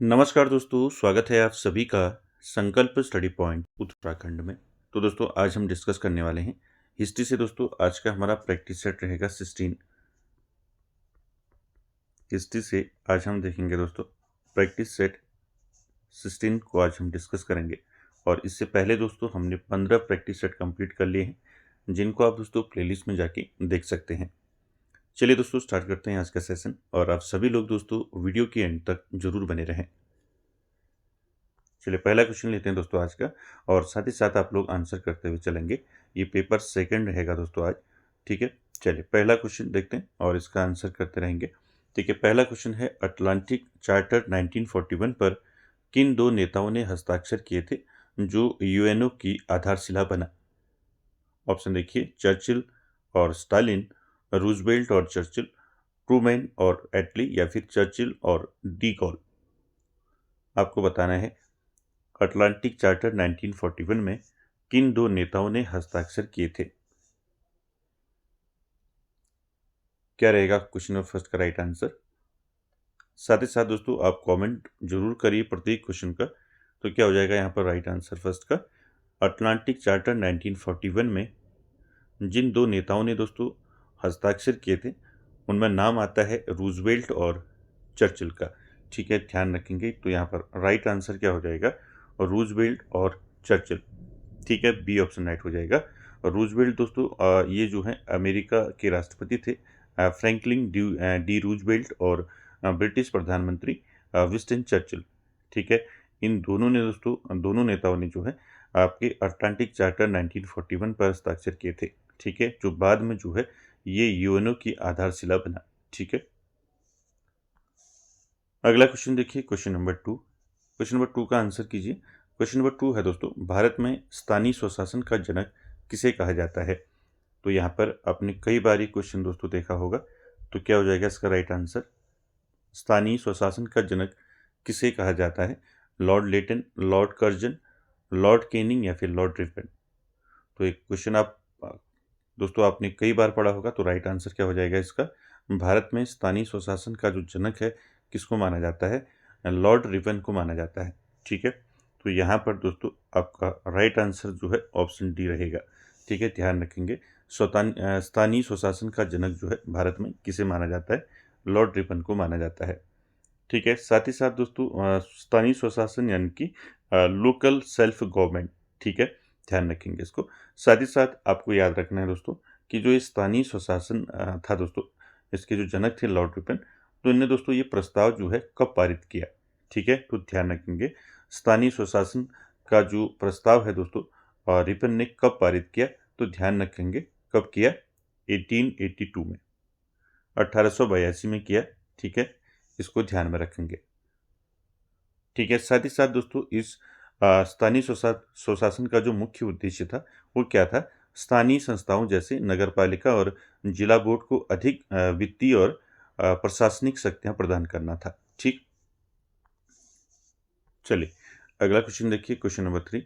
नमस्कार दोस्तों, स्वागत है आप सभी का संकल्प स्टडी पॉइंट उत्तराखंड में। तो दोस्तों आज हम डिस्कस करने वाले हैं हिस्ट्री से। दोस्तों आज का हमारा प्रैक्टिस सेट रहेगा 16। हिस्ट्री से आज हम देखेंगे दोस्तों प्रैक्टिस सेट 16 को आज हम डिस्कस करेंगे। और इससे पहले दोस्तों हमने 15 प्रैक्टिस सेट कंप्लीट कर लिए हैं, जिनको आप दोस्तों प्लेलिस्ट में जाके देख सकते हैं। चलिए दोस्तों स्टार्ट करते हैं आज का सेशन, और आप सभी लोग दोस्तों वीडियो के एंड तक जरूर बने रहें। चलिए पहला क्वेश्चन लेते हैं दोस्तों आज का, और साथ ही साथ आप लोग आंसर करते हुए चलेंगे। ये पेपर सेकंड रहेगा दोस्तों आज, ठीक है। चलिए पहला क्वेश्चन देखते हैं और इसका आंसर करते रहेंगे, ठीक है। पहला क्वेश्चन है, अटलांटिक चार्टर 1941 पर किन दो नेताओं ने हस्ताक्षर किए थे जो यूएनओ की आधारशिला बना? ऑप्शन देखिए, चर्चिल और स्टालिन, रूजवेल्ट और चर्चिल, ट्रूमैन और एटली, या फिर चर्चिल और डी गॉल। आपको बताना है अटलांटिक चार्टर 1941 में किन दो नेताओं ने हस्ताक्षर किए थे। क्या रहेगा क्वेश्चन नंबर फर्स्ट का राइट आंसर? साथ ही साथ दोस्तों आप कमेंट जरूर करिए प्रत्येक क्वेश्चन का। तो क्या हो जाएगा यहाँ पर राइट आंसर फर्स्ट का, अटलांटिक चार्टर 1941 में जिन दो नेताओं ने दोस्तों हस्ताक्षर किए थे उनमें नाम आता है रूजवेल्ट और चर्चिल का, ठीक है। ध्यान रखेंगे। तो यहाँ पर राइट आंसर क्या हो जाएगा, रूजवेल्ट और चर्चिल, ठीक है। बी ऑप्शन राइट हो जाएगा। रूजवेल्ट दोस्तों ये जो है अमेरिका के राष्ट्रपति थे, फ्रैंकलिन डी रूजवेल्ट, और ब्रिटिश प्रधानमंत्री विंस्टन चर्चिल, ठीक है। इन दोनों ने दोस्तों, दोनों नेताओं ने जो है आपके अटलांटिक चार्टर 1941 पर हस्ताक्षर किए थे, ठीक है, जो बाद में जो है ये यूएनओ की आधारशिला बना, ठीक है। अगला क्वेश्चन देखिए, क्वेश्चन नंबर 2। क्वेश्चन नंबर 2 का आंसर कीजिए। क्वेश्चन नंबर 2 है दोस्तों, भारत में स्थानीय स्वशासन का जनक किसे कहा जाता है? तो यहाँ पर आपने कई बार ये क्वेश्चन दोस्तों देखा होगा। तो क्या हो जाएगा इसका राइट आंसर? स्थानीय स्वशासन का जनक किसे कहा जाता है? लॉर्ड लेटन, लॉर्ड कर्जन, लॉर्ड केनिंग, या फिर लॉर्ड रिपन। तो एक क्वेश्चन आप दोस्तों आपने कई बार पढ़ा होगा। तो राइट आंसर क्या हो जाएगा इसका? भारत में स्थानीय स्वशासन का जो जनक है किसको माना जाता है? लॉर्ड रिपन को माना जाता है, ठीक है। तो यहाँ पर दोस्तों आपका राइट आंसर जो है ऑप्शन डी रहेगा, ठीक है। ध्यान रखेंगे, स्थानीय स्वशासन का जनक जो है भारत में किसे माना जाता है? लॉर्ड रिपन को माना जाता है, ठीक है। साथ ही साथ दोस्तों स्थानीय स्वशासन यानी कि लोकल सेल्फ गवर्नमेंट, ठीक है। ध्यान रखेंगे इसको। साथ ही साथ आपको याद रखना है दोस्तों कि जो ये स्थानीय स्वशासन था दोस्तों, इसके जो जनक थे लॉर्ड रिपन, तो इनने दोस्तों ये प्रस्ताव जो है कब पारित किया, ठीक है। तो ध्यान रखेंगे, स्थानीय स्वशासन का जो प्रस्ताव है दोस्तों रिपन ने कब पारित किया? तो ध्यान रखेंगे कब किया? 1882 में, 1882 में किया, ठीक है। इसको ध्यान में रखेंगे, ठीक है। साथ ही साथ दोस्तों इस स्थानीय स्वशासन का जो मुख्य उद्देश्य था वो क्या था? स्थानीय संस्थाओं जैसे नगरपालिका और जिला बोर्ड को अधिक वित्तीय और प्रशासनिक शक्तियां प्रदान करना था, ठीक। चलिए अगला क्वेश्चन देखिए, क्वेश्चन नंबर 3।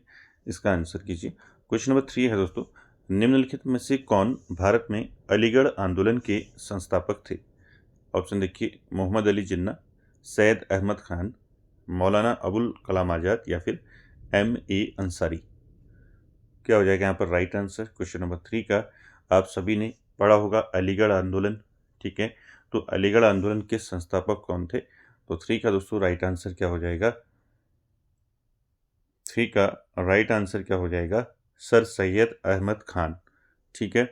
इसका आंसर कीजिए। क्वेश्चन नंबर 3 है दोस्तों, निम्नलिखित में से कौन भारत में अलीगढ़ आंदोलन के संस्थापक थे? ऑप्शन देखिए, मोहम्मद अली जिन्ना, सैयद अहमद खान, मौलाना अबुल कलाम आज़ाद, या फिर M.A. अंसारी। क्या हो जाएगा यहाँ पर राइट आंसर? क्वेश्चन नंबर 3 का आप सभी ने पढ़ा होगा अलीगढ़ आंदोलन, ठीक है। तो अलीगढ़ आंदोलन के संस्थापक कौन थे? तो 3 का दोस्तों राइट आंसर क्या हो जाएगा? 3 का राइट आंसर क्या हो जाएगा? सर सैयद अहमद खान, ठीक है।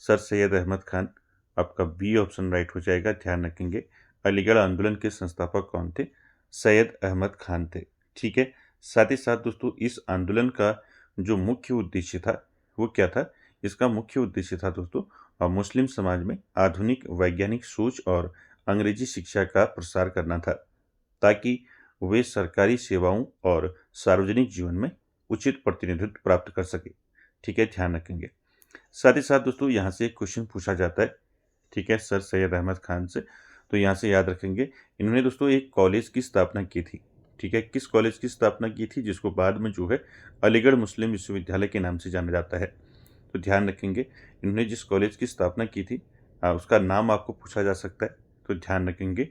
सर सैयद अहमद खान, आपका बी ऑप्शन राइट हो जाएगा। ध्यान रखेंगे अलीगढ़ आंदोलन के संस्थापक कौन थे? सैयद अहमद खान थे, ठीक है। साथ ही साथ दोस्तों इस आंदोलन का जो मुख्य उद्देश्य था वो क्या था? इसका मुख्य उद्देश्य था दोस्तों मुस्लिम समाज में आधुनिक वैज्ञानिक सोच और अंग्रेजी शिक्षा का प्रसार करना था, ताकि वे सरकारी सेवाओं और सार्वजनिक जीवन में उचित प्रतिनिधित्व प्राप्त कर सके, ठीक है। ध्यान रखेंगे। साथ ही साथ दोस्तों यहाँ से एक क्वेश्चन पूछा जाता है, ठीक है, सर सैयद अहमद खान से। तो यहाँ से याद रखेंगे इन्होंने दोस्तों एक कॉलेज की स्थापना की थी, ठीक है। किस कॉलेज की स्थापना की थी जिसको बाद में जो है अलीगढ़ मुस्लिम विश्वविद्यालय के नाम से जाना जाता है? तो ध्यान रखेंगे इन्होंने जिस कॉलेज की स्थापना की थी उसका नाम आपको पूछा जा सकता है। तो ध्यान रखेंगे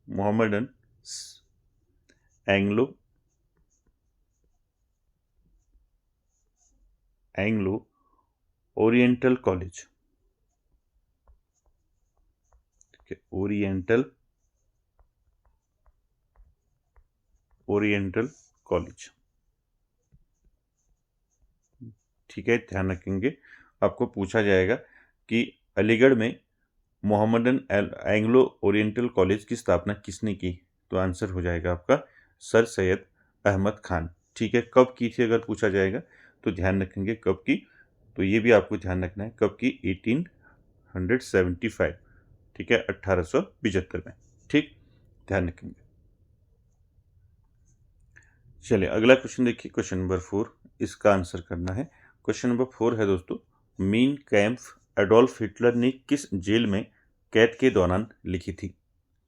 मोहम्मदन एंग्लो ओरिएंटल कॉलेज, ठीक है, ओरिएंटल कॉलेज, ठीक है। ध्यान रखेंगे, आपको पूछा जाएगा कि अलीगढ़ में मोहम्मदन एंग्लो ओरिएंटल कॉलेज की स्थापना किसने की, तो आंसर हो जाएगा आपका सर सैयद अहमद खान, ठीक है। कब की थी अगर पूछा जाएगा तो ध्यान रखेंगे कब की, तो ये भी आपको ध्यान रखना है कब की, 1875, ठीक है, 1875 में, ठीक, ध्यान रखेंगे। चलिए अगला क्वेश्चन देखिए, क्वेश्चन नंबर 4, इसका आंसर करना है। क्वेश्चन नंबर 4 है दोस्तों, मीन कैम्प एडोल्फ हिटलर ने किस जेल में कैद के दौरान लिखी थी।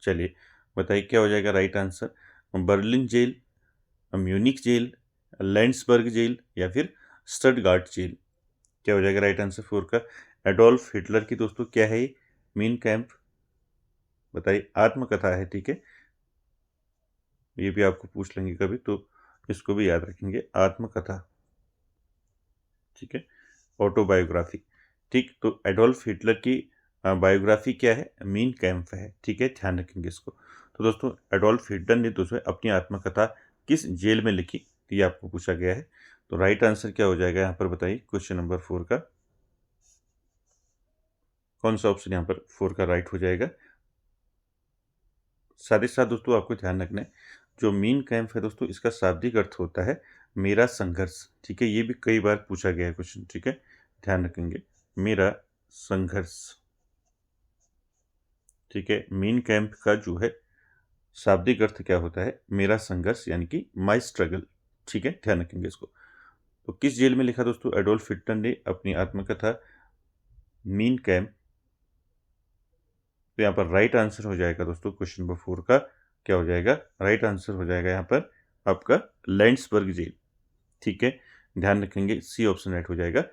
चलिए बताइए क्या हो जाएगा right answer, Berlin jail, Munich jail, Landsberg jail या फिर स्टटगार्ट जेल। क्या हो जाएगा राइट आंसर 4 का, एडोल्फ हिटलर की दोस्तों क्या है ये मीन कैंप, बताइए, आत्मकथा है, ठीक है, ये भी आपको पूछ लेंगे कभी तो इसको भी याद रखेंगे, आत्मकथा, ठीक है, ऑटोबायोग्राफी, ठीक। तो एडोल्फ हिटलर की बायोग्राफी क्या है, मीन कैंप है, ठीक है, ध्यान रखेंगे इसको। तो दोस्तों एडोल्फ हिटलर ने दोस्तों अपनी आत्मकथा किस जेल में लिखी, ये आपको पूछा गया है। तो राइट आंसर क्या हो जाएगा यहाँ पर बताइए, क्वेश्चन नंबर 4 का कौन सा ऑप्शन यहाँ पर 4 का राइट हो जाएगा। साथ ही साथ दोस्तों आपको ध्यान रखना है, जो मीन कैंप है दोस्तों इसका शाब्दिक अर्थ होता है मेरा संघर्ष, ठीक है, ये भी कई बार पूछा गया है क्वेश्चन, ठीक है, ध्यान रखेंगे, मेरा संघर्ष, ठीक है। मीन कैंप का जो है शाब्दिक अर्थ क्या होता है, मेरा संघर्ष यानी कि माई स्ट्रगल, ठीक है, ध्यान रखेंगे इसको। तो किस जेल में लिखा दोस्तों एडोल्फ हिटलर ने अपनी आत्मकथा मीन कैंप, तो यहाँ पर राइट आंसर हो जाएगा दोस्तों क्वेश्चन नंबर 4 का क्या हो जाएगा, राइट आंसर हो जाएगा यहाँ पर आपका लैंड्सबर्ग जेल, ठीक है, ध्यान रखेंगे सी ऑप्शन राइट हो जाएगा।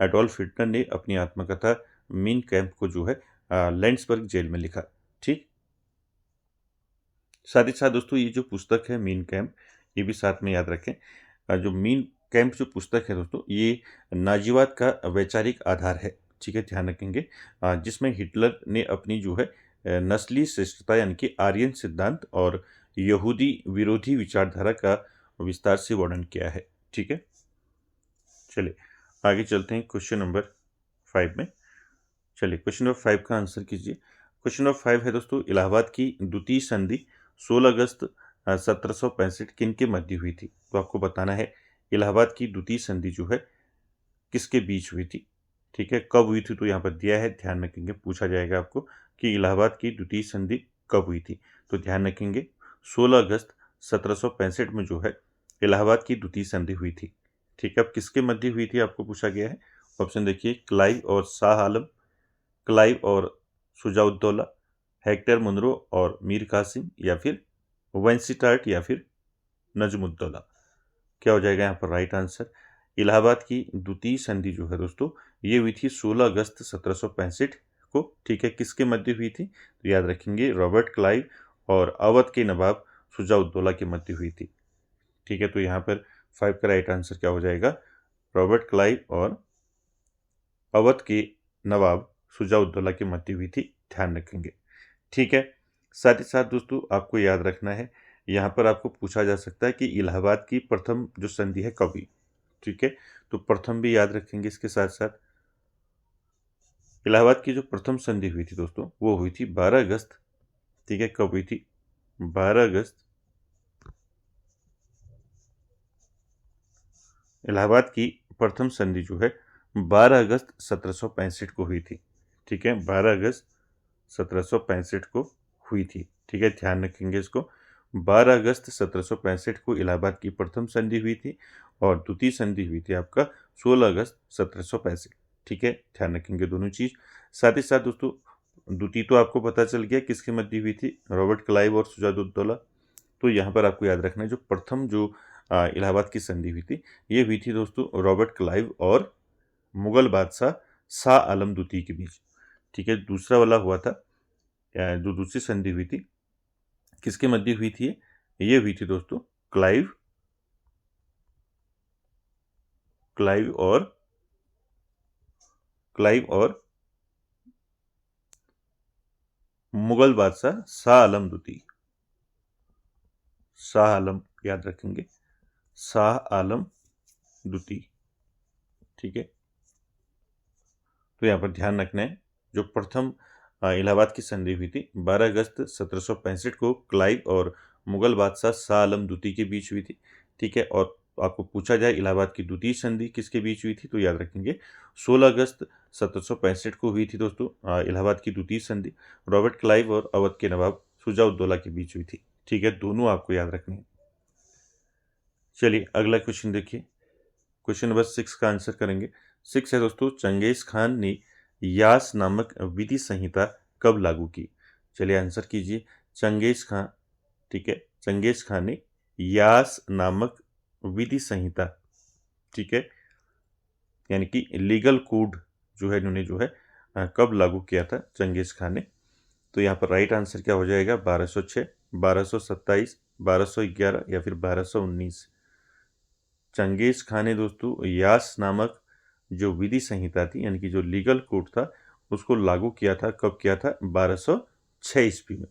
एडोल्फ हिटलर ने अपनी आत्मकथा मीन कैंप को जो है लैंड्सबर्ग जेल में लिखा, ठीक। साथ ही साथ दोस्तों ये जो पुस्तक है मीन कैंप, ये भी साथ में याद रखें, जो मीन कैंप जो पुस्तक है दोस्तों ये नाजीवाद का वैचारिक आधार है, ठीक है, ध्यान रखेंगे, जिसमें हिटलर ने अपनी जो है नस्ली श्रेष्ठता यानी कि आर्यन सिद्धांत और यहूदी विरोधी विचारधारा का विस्तार से वर्णन किया है, ठीक है। चलिए आगे चलते हैं क्वेश्चन नंबर 5 में। चलिए क्वेश्चन नंबर 5 का आंसर कीजिए। क्वेश्चन नंबर 5 है दोस्तों, इलाहाबाद की द्वितीय संधि 16 अगस्त 1765 किन के मध्य हुई थी, तो आपको बताना है इलाहाबाद की द्वितीय संधि जो है किसके बीच हुई थी, ठीक है, कब हुई थी, तो यहाँ पर दिया है, ध्यान रखेंगे, पूछा जाएगा आपको कि इलाहाबाद की द्वितीय संधि कब हुई थी, तो ध्यान रखेंगे 16 अगस्त 1765 में जो है इलाहाबाद की द्वितीय संधि हुई थी, ठीक है। अब किसके मध्य हुई थी आपको पूछा गया है, ऑप्शन देखिए, क्लाइव और शाह आलम, क्लाइव और शुजाउद्दौला, हेक्टर मुनरो और मीर कासिम या फिर वेंसिटार्ट या फिर नजमुद्दौला। क्या हो जाएगा यहाँ पर राइट आंसर, इलाहाबाद की द्वितीय संधि जो है दोस्तों ये हुई थी 16 अगस्त 1765 को, ठीक है, किसके मध्य हुई थी, तो याद रखेंगे रॉबर्ट क्लाइव और अवध के नवाब शुजाउद्दौला के मध्य हुई थी, ठीक है। तो यहाँ पर 5 का राइट आंसर क्या हो जाएगा, रॉबर्ट क्लाइव और अवध के नवाब शुजाउद्दौला के मध्य हुई थी, ध्यान रखेंगे, ठीक है। साथ ही साथ दोस्तों आपको याद रखना है, यहाँ पर आपको पूछा जा सकता है कि इलाहाबाद की प्रथम जो संधि है कब हुई, ठीक है, तो प्रथम भी याद रखेंगे इसके साथ साथ। इलाहाबाद की जो प्रथम संधि हुई थी दोस्तों वो हुई थी 12 अगस्त, ठीक है, कब हुई थी, 12 अगस्त, इलाहाबाद की प्रथम संधि जो है 12 अगस्त 1765 को हुई थी, ठीक है, 12 अगस्त 1765 को हुई थी, ठीक है, ध्यान रखेंगे इसको, 12 अगस्त 1765 को इलाहाबाद की प्रथम संधि हुई थी और द्वितीय संधि हुई थी आपका 16 अगस्त 1765, ठीक है, ध्यान रखेंगे दोनों चीज़। साथ ही साथ दोस्तों द्वितीय तो आपको पता चल गया किसके मध्य हुई थी, रॉबर्ट क्लाइव और शुजाउद्दौला। तो यहाँ पर आपको याद रखना है जो प्रथम जो इलाहाबाद की संधि हुई थी ये हुई थी दोस्तों रॉबर्ट क्लाइव और मुगल बादशाह शाह आलम द्वितीय के बीच, ठीक है। दूसरा वाला हुआ था जो दूसरी संधि हुई थी किसके मध्य हुई थी? ये हुई थी दोस्तों क्लाइव और मुगल बादशाह शाह आलम द्वितीय। शाह आलम याद रखेंगे, शाह आलम द्वितीय। ठीक है, तो यहाँ पर ध्यान रखना है जो प्रथम इलाहाबाद की संधि हुई थी 12 अगस्त 1765 को क्लाइव और मुगल बादशाह शाह आलम द्वितीय के बीच हुई थी। ठीक है, और आपको पूछा जाए इलाहाबाद की द्वितीय संधि किसके बीच हुई थी, तो याद रखेंगे 16 अगस्त 1765 को हुई थी दोस्तों इलाहाबाद की द्वितीय संधि। रॉबर्ट क्लाइव और अवध के नवाब शुजा-उद-दौला के बीच हुई थी। ठीक है, दोनों आपको याद रखने हैं। चलिए अगला क्वेश्चन देखिए, क्वेश्चन नंबर 6 का आंसर करेंगे। 6 है दोस्तों, चंगेज खान ने यास नामक विधि संहिता कब लागू की? चलिए आंसर कीजिए। चंगेज खान, ठीक है, चंगेज खान ने यास नामक विधि संहिता, ठीक है, यानी कि लीगल कोड जो है इन्होंने जो है कब लागू किया था चंगेज खान ने? तो यहाँ पर राइट आंसर क्या हो जाएगा? 1206, 1227, 1211 या फिर 1219। चंगेज खान ने दोस्तों यास नामक जो विधि संहिता थी यानी कि जो लीगल कोड था उसको लागू किया था। कब किया था? 1206 ईस्वी में।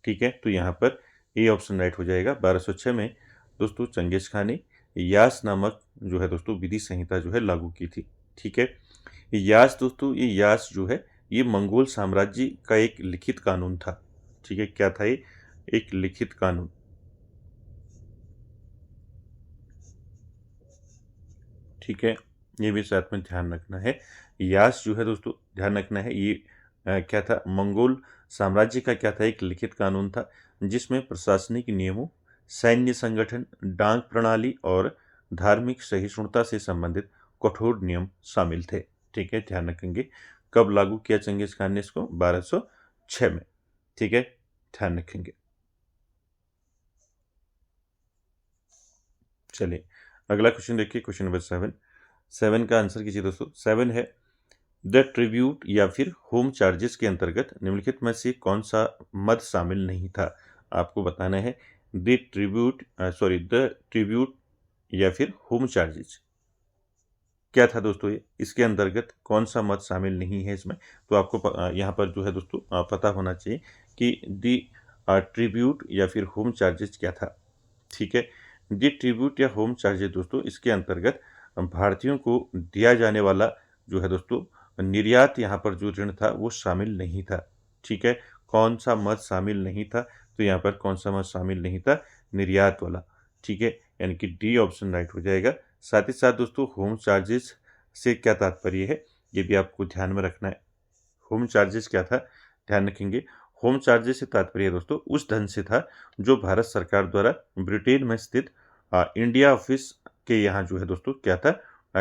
ठीक है, तो यहाँ पर ए ऑप्शन राइट हो जाएगा। 1206 में दोस्तों चंगेज खान ने यास नामक जो है दोस्तों विधि संहिता जो है लागू की थी। ठीक है, यास दोस्तों, ये यास जो है ये मंगोल साम्राज्य का एक लिखित कानून था। ठीक है, क्या था ये? एक लिखित कानून। ठीक है, ये भी साथ में ध्यान रखना है। यास जो है दोस्तों ध्यान रखना है, ये क्या था? मंगोल साम्राज्य का क्या था? एक लिखित कानून था जिसमें प्रशासनिक नियमों, सैन्य संगठन, डाक प्रणाली और धार्मिक सहिष्णुता से संबंधित कठोर नियम शामिल थे। ठीक है, ध्यान रखेंगे। कब लागू किया चंगेज खान ने इसको? 1206 में। ठीक है, ध्यान रखेंगे। चलिए अगला क्वेश्चन देखिए, क्वेश्चन नंबर 7। 7 का आंसर कीजिए दोस्तों। 7 है, द ट्रिब्यूट या फिर होम चार्जेस के अंतर्गत निम्नलिखित में से कौन सा मद शामिल नहीं था? आपको बताना है द ट्रिब्यूट या फिर होम चार्जेस क्या था दोस्तों? ये इसके अंतर्गत कौन सा मद शामिल नहीं है इसमें? तो आपको यहाँ पर जो है दोस्तों पता होना चाहिए कि द ट्रिब्यूट या फिर होम चार्जेस क्या था। ठीक है, द ट्रिब्यूट या होम चार्जेस दोस्तों इसके अंतर्गत भारतीयों को दिया जाने वाला जो है दोस्तों निर्यात, यहाँ पर जो ऋण था वो शामिल नहीं था। ठीक है, कौन सा मद शामिल नहीं था? तो यहाँ पर कौन सा मद शामिल नहीं था? निर्यात वाला। ठीक है, यानी कि डी ऑप्शन राइट हो जाएगा। साथ ही साथ दोस्तों होम चार्जेस से क्या तात्पर्य है ये भी आपको ध्यान में रखना है। होम चार्जेस क्या था? ध्यान रखेंगे, होम चार्जेस से तात्पर्य दोस्तों उस धन से था जो भारत सरकार द्वारा ब्रिटेन में स्थित इंडिया ऑफिस के यहाँ जो है दोस्तों क्या था?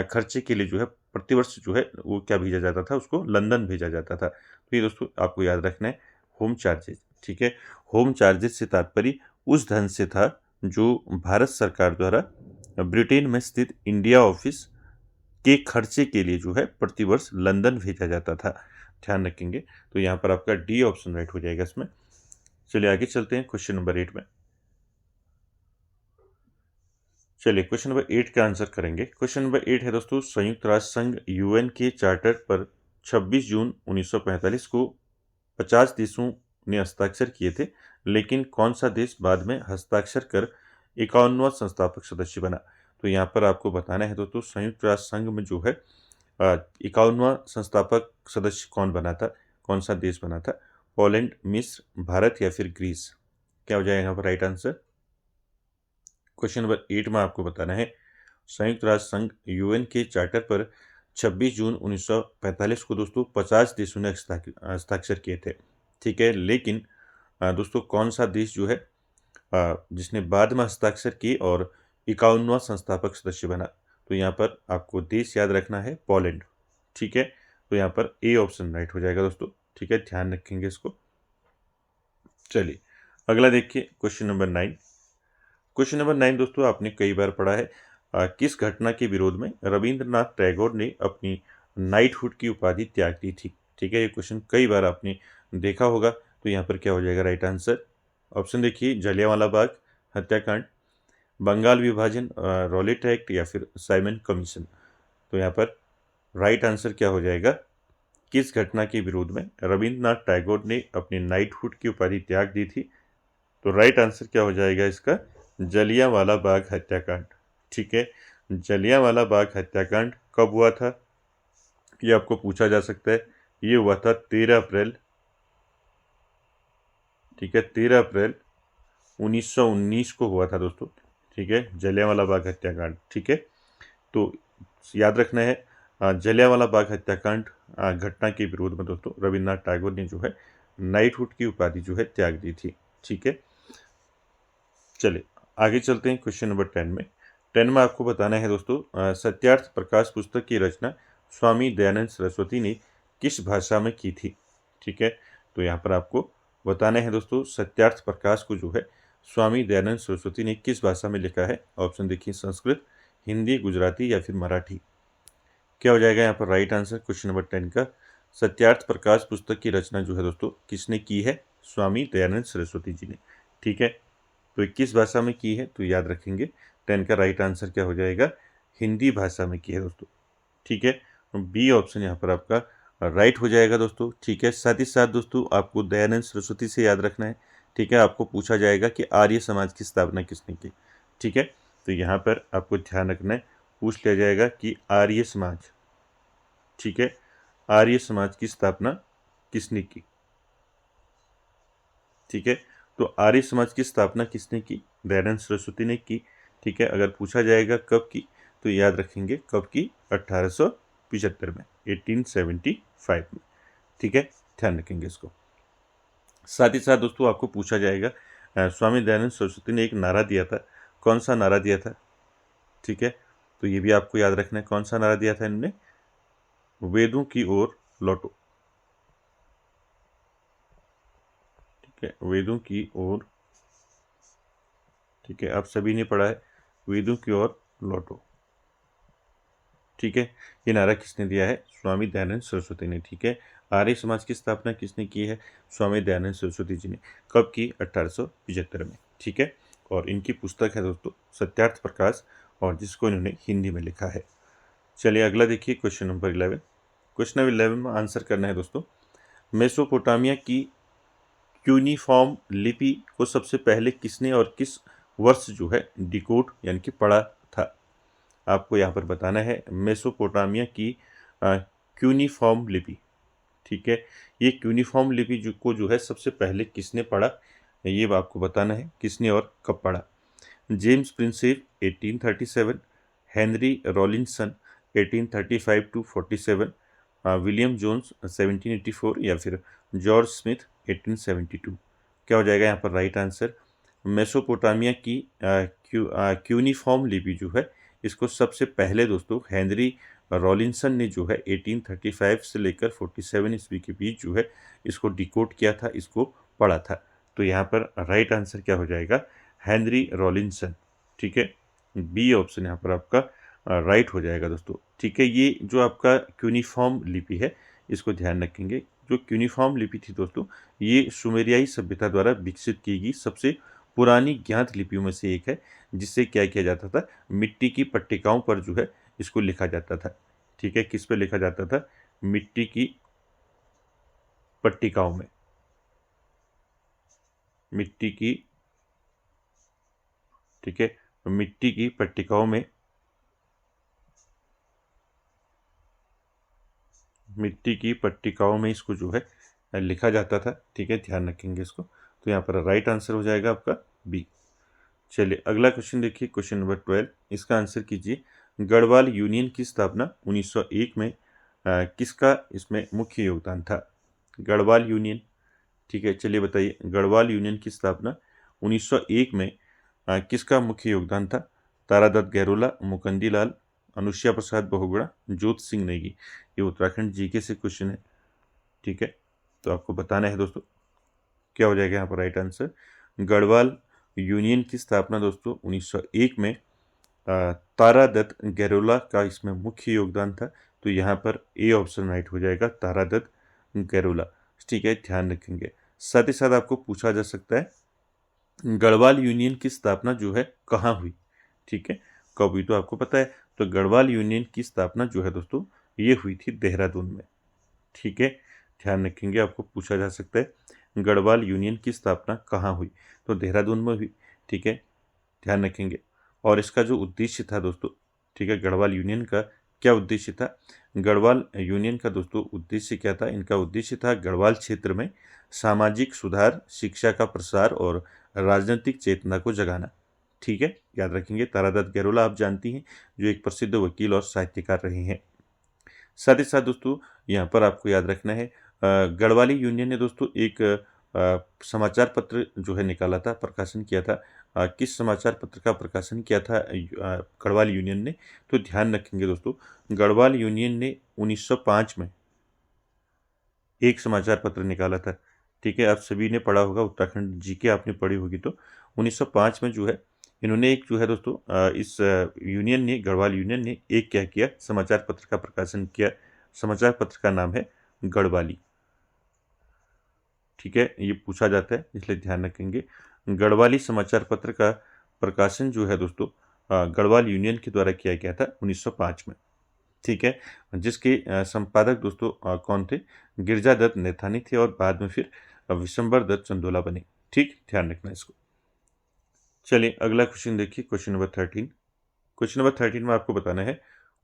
खर्चे के लिए जो है प्रतिवर्ष जो है वो क्या भेजा जाता था? उसको लंदन भेजा जाता था। तो ये दोस्तों आपको याद रखना है, होम चार्जेस। ठीक है, होम चार्जेस से तात्पर्य उस धन से था जो भारत सरकार द्वारा ब्रिटेन में स्थित इंडिया ऑफिस के खर्चे के लिए जो है प्रतिवर्ष लंदन भेजा जाता था। ध्यान रखेंगे, तो यहाँ पर आपका डी ऑप्शन राइट हो जाएगा इसमें। चलिए आगे चलते हैं क्वेश्चन नंबर 8 में। चलिए क्वेश्चन नंबर 8 का आंसर करेंगे। क्वेश्चन नंबर 8 है दोस्तों, संयुक्त राष्ट्र संघ यूएन के चार्टर पर 26 जून 1945 को 50 देशों ने हस्ताक्षर किए थे, लेकिन कौन सा देश बाद में हस्ताक्षर कर 51वां संस्थापक सदस्य बना? तो यहाँ पर आपको बताना है दोस्तों संयुक्त राष्ट्र संघ में जो है 51वां संस्थापक सदस्य कौन बना था, कौन सा देश बना था? पोलैंड, मिस्र, भारत या फिर ग्रीस? क्या हो जाएगा यहाँ पर राइट आंसर? क्वेश्चन नंबर 8 में आपको बताना है संयुक्त राष्ट्र संघ यूएन के चार्टर पर 26 जून 1945 को दोस्तों 50 देशों ने हस्ताक्षर किए थे। ठीक है, लेकिन दोस्तों कौन सा देश जो है जिसने बाद में हस्ताक्षर किए और 51वां संस्थापक सदस्य बना? तो यहाँ पर आपको देश याद रखना है, पोलैंड। ठीक है, तो यहाँ पर ए ऑप्शन राइट हो जाएगा दोस्तों। ठीक है, ध्यान रखेंगे इसको। चलिए अगला देखिए, क्वेश्चन नंबर 9। क्वेश्चन नंबर 9 दोस्तों आपने कई बार पढ़ा है, किस घटना के विरोध में रविंद्रनाथ टैगोर ने अपनी नाइटहुड की उपाधि त्याग दी थी? ठीक है, ये क्वेश्चन कई बार आपने देखा होगा तो यहाँ पर क्या हो जाएगा राइट आंसर? ऑप्शन देखिए, जलियांवाला बाग हत्याकांड, बंगाल विभाजन, रॉलेट एक्ट या फिर साइमन कमीशन। तो यहाँ पर राइट आंसर क्या हो जाएगा? किस घटना के विरोध में रविंद्रनाथ टैगोर ने अपनी नाइटहुड की उपाधि त्याग दी थी? तो राइट आंसर क्या हो जाएगा इसका? जलियांवाला बाग हत्याकांड। ठीक है, जलियांवाला बाग हत्याकांड कब हुआ था ये आपको पूछा जा सकता है। ये हुआ था 13 अप्रैल, ठीक है, 13 अप्रैल 1919 को हुआ था दोस्तों। ठीक है, जलियांवाला बाग हत्याकांड। ठीक है, तो याद रखना है जलियांवाला बाग हत्याकांड घटना के विरोध में दोस्तों रविंद्रनाथ टैगोर ने जो है नाइटहुड की उपाधि जो है त्याग दी थी। ठीक है, चलिए आगे चलते हैं क्वेश्चन नंबर 10 में। 10 में आपको बताना है दोस्तों सत्यार्थ प्रकाश पुस्तक की रचना स्वामी दयानंद सरस्वती ने किस भाषा में की थी? ठीक है, तो यहाँ पर आपको बताना है दोस्तों सत्यार्थ प्रकाश को जो है स्वामी दयानंद सरस्वती ने किस भाषा में लिखा है? ऑप्शन देखिए, संस्कृत, हिंदी, गुजराती या फिर मराठी। क्या हो जाएगा यहाँ पर राइट आंसर क्वेश्चन नंबर 10 का? सत्यार्थ प्रकाश पुस्तक की रचना जो है दोस्तों किसने की है? स्वामी दयानंद सरस्वती जी ने। ठीक है, तो 21 भाषा में की है, तो याद रखेंगे 10 का राइट आंसर क्या हो जाएगा? हिंदी भाषा में की है दोस्तों। ठीक है, बी ऑप्शन यहाँ पर आपका राइट हो जाएगा दोस्तों। ठीक है, साथ ही साथ दोस्तों आपको दयानंद सरस्वती से याद रखना है। ठीक है, आपको पूछा जाएगा कि आर्य समाज की स्थापना किसने की? ठीक है, तो यहाँ पर आपको ध्यान रखना है, पूछ लिया जाएगा कि आर्य समाज, ठीक है, आर्य समाज की स्थापना किसने की? ठीक है, तो आर्य समाज की स्थापना किसने की? दयानंद सरस्वती ने की। ठीक है, अगर पूछा जाएगा कब की, तो याद रखेंगे कब की? 1875 में, 1875 में। ठीक है, ध्यान रखेंगे इसको। साथ ही साथ दोस्तों आपको पूछा जाएगा स्वामी दयानंद सरस्वती ने एक नारा दिया था, कौन सा नारा दिया था? ठीक है, तो ये भी आपको याद रखना है, कौन सा नारा दिया था इन्होंने? वेदों की ओर लौटो। ठीक है, वेदों की ओर। ठीक है, आप सभी ने पढ़ा है, वेदों की ओर लौटो। ठीक है, ये नारा किसने दिया है? स्वामी दयानंद सरस्वती ने। ठीक है, आर्य समाज की स्थापना किसने की है? स्वामी दयानंद सरस्वती जी ने। कब की? 1875 में। ठीक है, और इनकी पुस्तक है दोस्तों सत्यार्थ प्रकाश, और जिसको इन्होंने हिंदी में लिखा है। चलिए अगला देखिए क्वेश्चन नंबर 11। क्वेश्चन नंबर 11 में आंसर करना है दोस्तों, मेसोपोटामिया की क्यूनिफॉर्म लिपि को सबसे पहले किसने और किस वर्ष जो है डिकोड यानी कि पढ़ा था? आपको यहाँ पर बताना है मेसोपोटामिया की क्यूनिफॉर्म लिपि। ठीक है, ये क्यूनिफॉर्म लिपि जो है सबसे पहले किसने पढ़ा, ये आपको बताना है, किसने और कब पढ़ा? James Prinsep 1837, Henry Rawlinson 1835 to 47, William Jones 1784 या फिर जॉर्ज स्मिथ 1872। क्या हो जाएगा यहाँ पर राइट आंसर? मेसोपोटामिया की क्यूनिफॉर्म लिपि जो है इसको सबसे पहले दोस्तों हेनरी रॉलिंसन ने जो है 1835 से लेकर 47 ईस्वी के बीच जो है इसको डिकोड किया था, इसको पढ़ा था। तो यहाँ पर राइट आंसर क्या हो जाएगा? हेनरी रॉलिंसन। ठीक है, बी ऑप्शन यहाँ पर आपका राइट हो जाएगा दोस्तों। ठीक है, ये जो आपका क्यूनिफॉर्म लिपि है इसको ध्यान रखेंगे। जो क्यूनिफॉर्म लिपि थी दोस्तों ये सुमेरियाई सभ्यता द्वारा विकसित की गई सबसे पुरानी ज्ञात लिपियों में से एक है, जिससे क्या किया जाता था? मिट्टी की पट्टिकाओं पर जो है इसको लिखा जाता था। ठीक है, किस पे लिखा जाता था? मिट्टी की पट्टिकाओं में। मिट्टी की, ठीक है, मिट्टी की पट्टिकाओं में, मिट्टी की पट्टिकाओं में इसको जो है लिखा जाता था। ठीक है, ध्यान रखेंगे इसको। तो यहाँ पर राइट आंसर हो जाएगा आपका बी। चलिए अगला क्वेश्चन देखिए, क्वेश्चन नंबर 12, इसका आंसर कीजिए। गढ़वाल यूनियन की स्थापना 1901 में किसका इसमें मुख्य योगदान था? गढ़वाल यूनियन, ठीक है, चलिए बताइए, गढ़वाल यूनियन की स्थापना 1901 में किसका मुख्य योगदान था? तारादत्त गहरोला, मुकुंदी लाल, अनुसुईया प्रसाद बहुगुणा, जोत सिंह नेगी। ये उत्तराखंड जीके से क्वेश्चन है। ठीक है, तो आपको बताना है दोस्तों क्या हो जाएगा यहाँ पर राइट आंसर? गढ़वाल यूनियन की स्थापना दोस्तों 1901 में तारादत्त गहरोला का इसमें मुख्य योगदान था। तो यहाँ पर ए ऑप्शन राइट हो जाएगा, तारादत्त गहरोला। ठीक है, ध्यान रखेंगे। साथ ही साथ आपको पूछा जा सकता है गढ़वाल यूनियन की स्थापना जो है कहाँ हुई, ठीक है, कब हुई तो आपको पता है। तो गढ़वाल यूनियन की स्थापना जो है दोस्तों ये हुई थी देहरादून में, ठीक है, ध्यान रखेंगे, आपको पूछा जा सकता है गढ़वाल यूनियन की स्थापना कहाँ हुई, तो देहरादून में हुई, ठीक है, ध्यान रखेंगे। और इसका जो उद्देश्य था दोस्तों, ठीक है, गढ़वाल यूनियन का क्या उद्देश्य था, गढ़वाल यूनियन का दोस्तों उद्देश्य क्या था, इनका उद्देश्य था गढ़वाल क्षेत्र में सामाजिक सुधार, शिक्षा का प्रसार और राजनीतिक चेतना को जगाना, ठीक है, याद रखेंगे। तारादत्त गहलोला आप जानती हैं, जो एक प्रसिद्ध वकील और साहित्यकार रहे हैं। साथ ही साथ दोस्तों यहाँ पर आपको याद रखना है गढ़वाली यूनियन ने दोस्तों एक समाचार पत्र जो है निकाला था, प्रकाशन किया था। किस समाचार पत्र का प्रकाशन किया था गढ़वाल यूनियन ने, तो ध्यान रखेंगे दोस्तों, गढ़वाल यूनियन ने 1905 में एक समाचार पत्र निकाला था, ठीक है, आप सभी ने पढ़ा होगा, उत्तराखंड जीके आपने पढ़ी होगी, तो 1905 में जो है इन्होंने एक जो है दोस्तों इस यूनियन ने, गढ़वाल यूनियन ने एक क्या किया, समाचार पत्र का प्रकाशन किया। समाचार पत्र का नाम है गढ़वाली, ठीक है, ये पूछा जाता है इसलिए ध्यान रखेंगे। गढ़वाली समाचार पत्र का प्रकाशन जो है दोस्तों गढ़वाल यूनियन के द्वारा किया गया था 1905 में, ठीक है, जिसके संपादक दोस्तों कौन थे, गिरजादत्त नैथानी थे और बाद में फिर विशंबर दत्त चंदोला बने, ठीक, ध्यान रखना इसको। चलिए अगला क्वेश्चन देखिए, क्वेश्चन नंबर 13। क्वेश्चन नंबर 13 में आपको बताना है